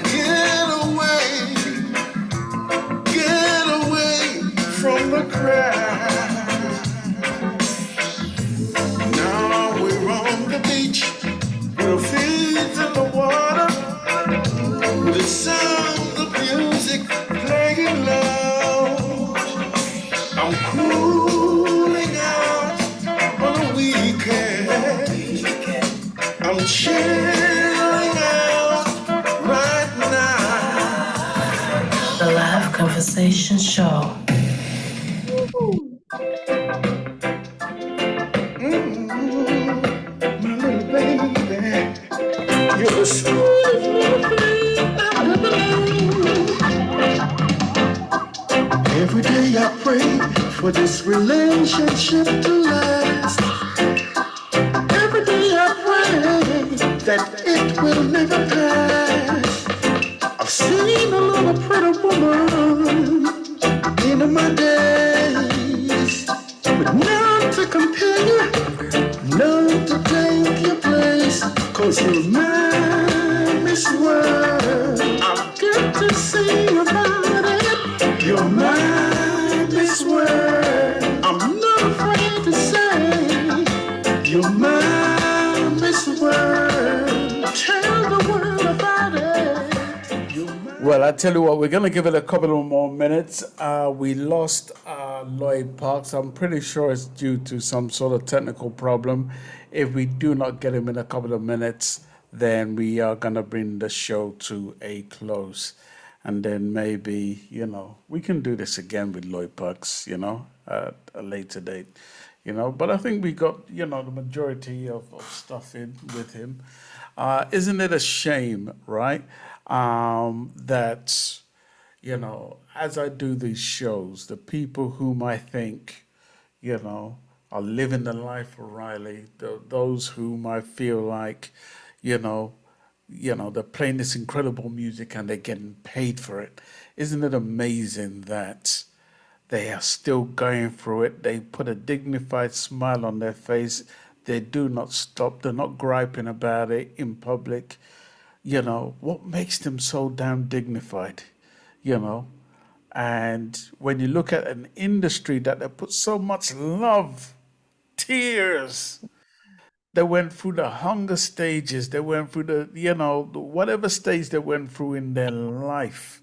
from the crowd. Now we're on the beach, with our feet in the water, with the sound of music playing loud. I'm cooling out on a weekend. I'm chilling out right now. The Live Conversation Show. My little baby, you're the sweetest little thing I've ever known. Every day I pray for this relationship to last. Every day I pray that it will never pass. I've seen a lot of pretty woman in my days, but none to compare you, none to take your place. 'Cause you're my Miss World. I've got to sing about it. You're my Miss World. I'm not afraid to say you're my Miss World. Tell the world about it. Well, I tell you what, we're going to give it a couple of more minutes. We lost Lloyd Parks. I'm pretty sure it's due to some sort of technical problem. If we do not get him in a couple of minutes, then we are going to bring the show to a close. And then maybe, we can do this again with Lloyd Parks, at a later date, But I think we got, the majority of stuff in with him. Isn't it a shame, right? That, as I do these shows, the people whom I think, are living the life of Riley, those whom I feel like, they're playing this incredible music and they're getting paid for it. Isn't it amazing that they are still going through it? They put a dignified smile on their face. They do not stop. They're not griping about it in public. You know, what makes them so damn dignified, you know? And when you look at an industry that they put so much love, tears, they went through the hunger stages, they went through whatever stage they went through in their life,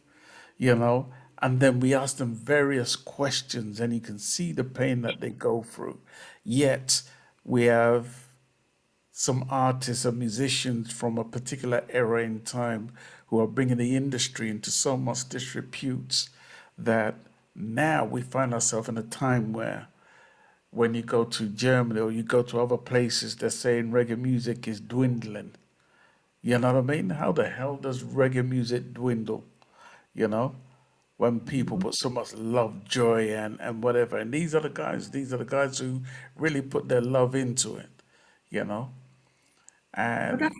you know, and then we ask them various questions and you can see the pain that they go through. Yet we have some artists or musicians from a particular era in time who are bringing the industry into so much disrepute that now we find ourselves in a time where when you go to Germany or you go to other places, they're saying reggae music is dwindling. You know what I mean? How the hell does reggae music dwindle? You know? When people put so much love, joy, and whatever. And these are the guys who really put their love into it, you know? But And that's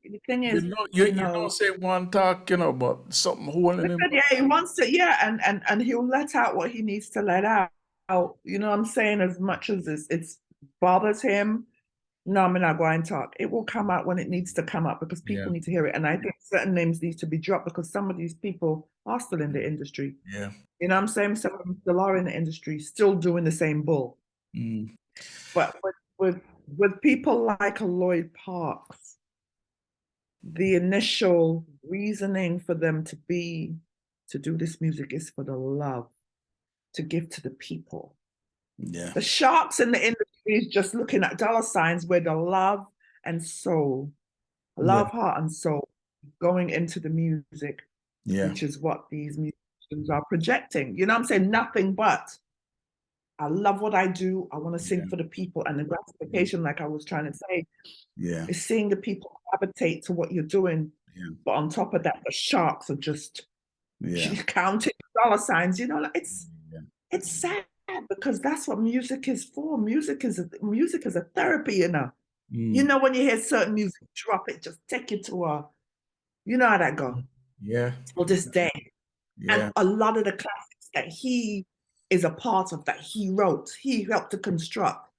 the thing is, you know, say one talk, you know, but something holding him. yeah, he wants to, and he'll let out what he needs to let out. You know what I'm saying? As much as it's bothers him, no, I'm not going to talk. It will come out when it needs to come out because people need to hear it. And I think certain names need to be dropped because some of these people are still in the industry. Yeah. You know what I'm saying? Some of them still are in the industry, still doing the same bull. Mm. But with people like a Lloyd Parks, the initial reasoning for them to do this music is for the love, to give to the people. Yeah. The sharks in the industry is just looking at dollar signs where the love and soul, heart and soul going into the music, which is what these musicians are projecting. You know what I'm saying? Nothing but I love what I do. I want to sing for the people. And the gratification, like I was trying to say, is seeing the people gravitate to what you're doing. Yeah. But on top of that, the sharks are just counting dollar signs. You know, like it's sad because that's what music is for. Music is a therapy, you know. You know, when you hear certain music drop, it just take you to you know how that go. Yeah. Till this day. Yeah. And a lot of the classics that he is a part of, that he wrote, he helped to construct.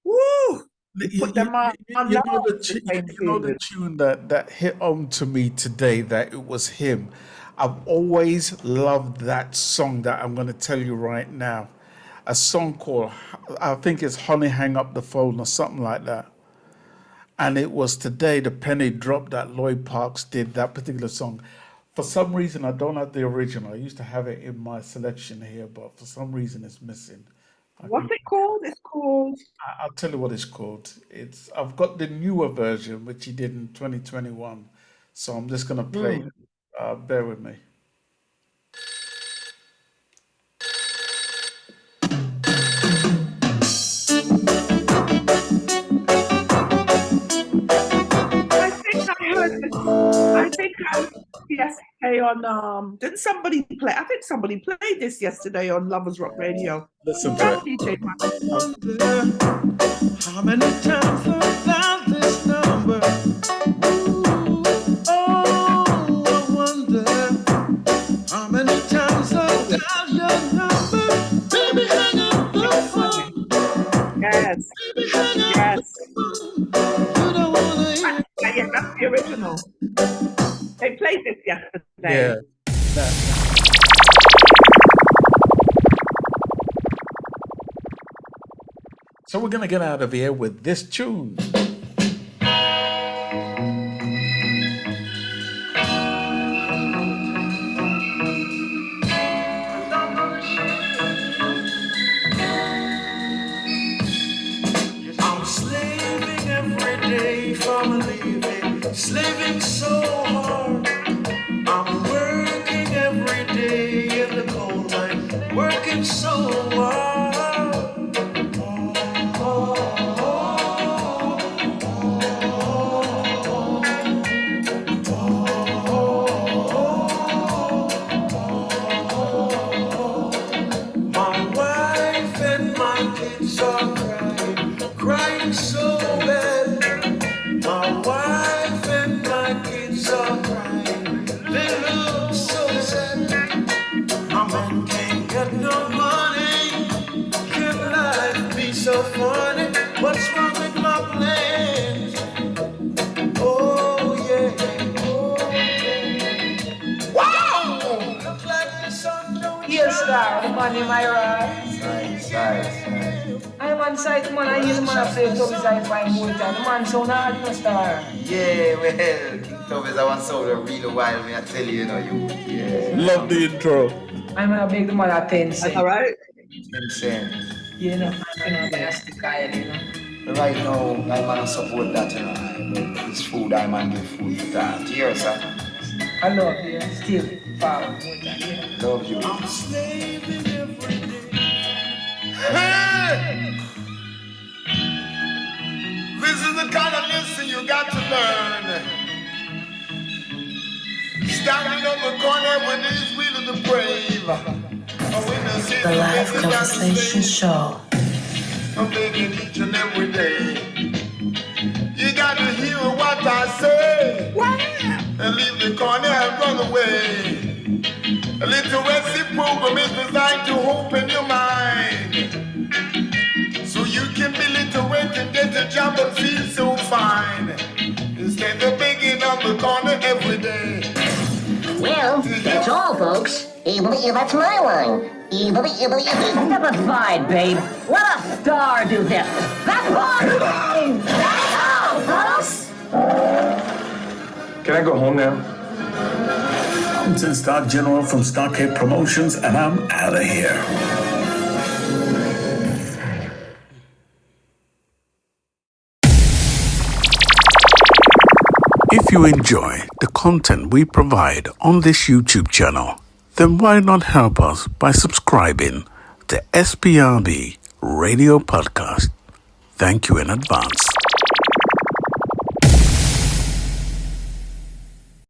Woo! Put them on. You know the tune that hit home to me today, that it was him. I've always loved that song that I'm going to tell you right now. A song called, I think it's Honey Hang Up the Phone or something like that. And it was today the penny dropped that Lloyd Parks did that particular song. For some reason, I don't have the original. I used to have it in my selection here, but for some reason it's missing. What's it called? It's called... I'll tell you what it's called. I've got the newer version, which he did in 2021. So I'm just going to play. Bear with me. I think yesterday on didn't somebody play? I think somebody played this yesterday on Lovers Rock Radio. Listen to it. DJ How many times I found this number? Ooh, oh, I wonder how many times I dialed your number. Baby, hang up the phone. Yes. Baby, hang up yes. the phone. You don't want to hear. Yeah, that's the original. They played this yesterday. Yeah. So we're going to get out of here with this tune. I'm slaving every day from leaving, slaving so hard. I'm working every day in the coal mine, working so hard. Crying so bad. My wife and my kids are crying. They look so sad. My man can't get no money. Can life be so funny? What's wrong with my man, am I right? I'm on site, man. I hear the man I play Toby's I find more time. The man sound hard, no star. Yeah, well, Toby's I want sound a real while, me I tell you, you know, you. Yeah. Love the intro. I'm gonna beg the man at 10 cents. All right. 10 cents. You know, I'm gonna stick iron, you know. Right now, I'm gonna support that, you know. It's food, I'm gonna give food to that. Here, sir. I love you, still forward more time, yeah. Love you. Hey! This is the kind of lesson you got to learn. Standing on the corner when it's really the brave. The Live Conversation Show. I'm begging each and every day. You gotta hear what I say. And leave the corner and run away. A little recipe program is designed to open your mind. So you can be literate and get a job and feel so fine. Instead of begging on the corner every day. Well, that's all, folks. That's my line. Step aside, babe. Let a star do this. That's my line! That's all, folks! Can I go home now? I'm 10-Star General from Stockhead Promotions, and I'm out of here. If you enjoy the content we provide on this YouTube channel, then why not help us by subscribing to SPRB Radio Podcast? Thank you in advance.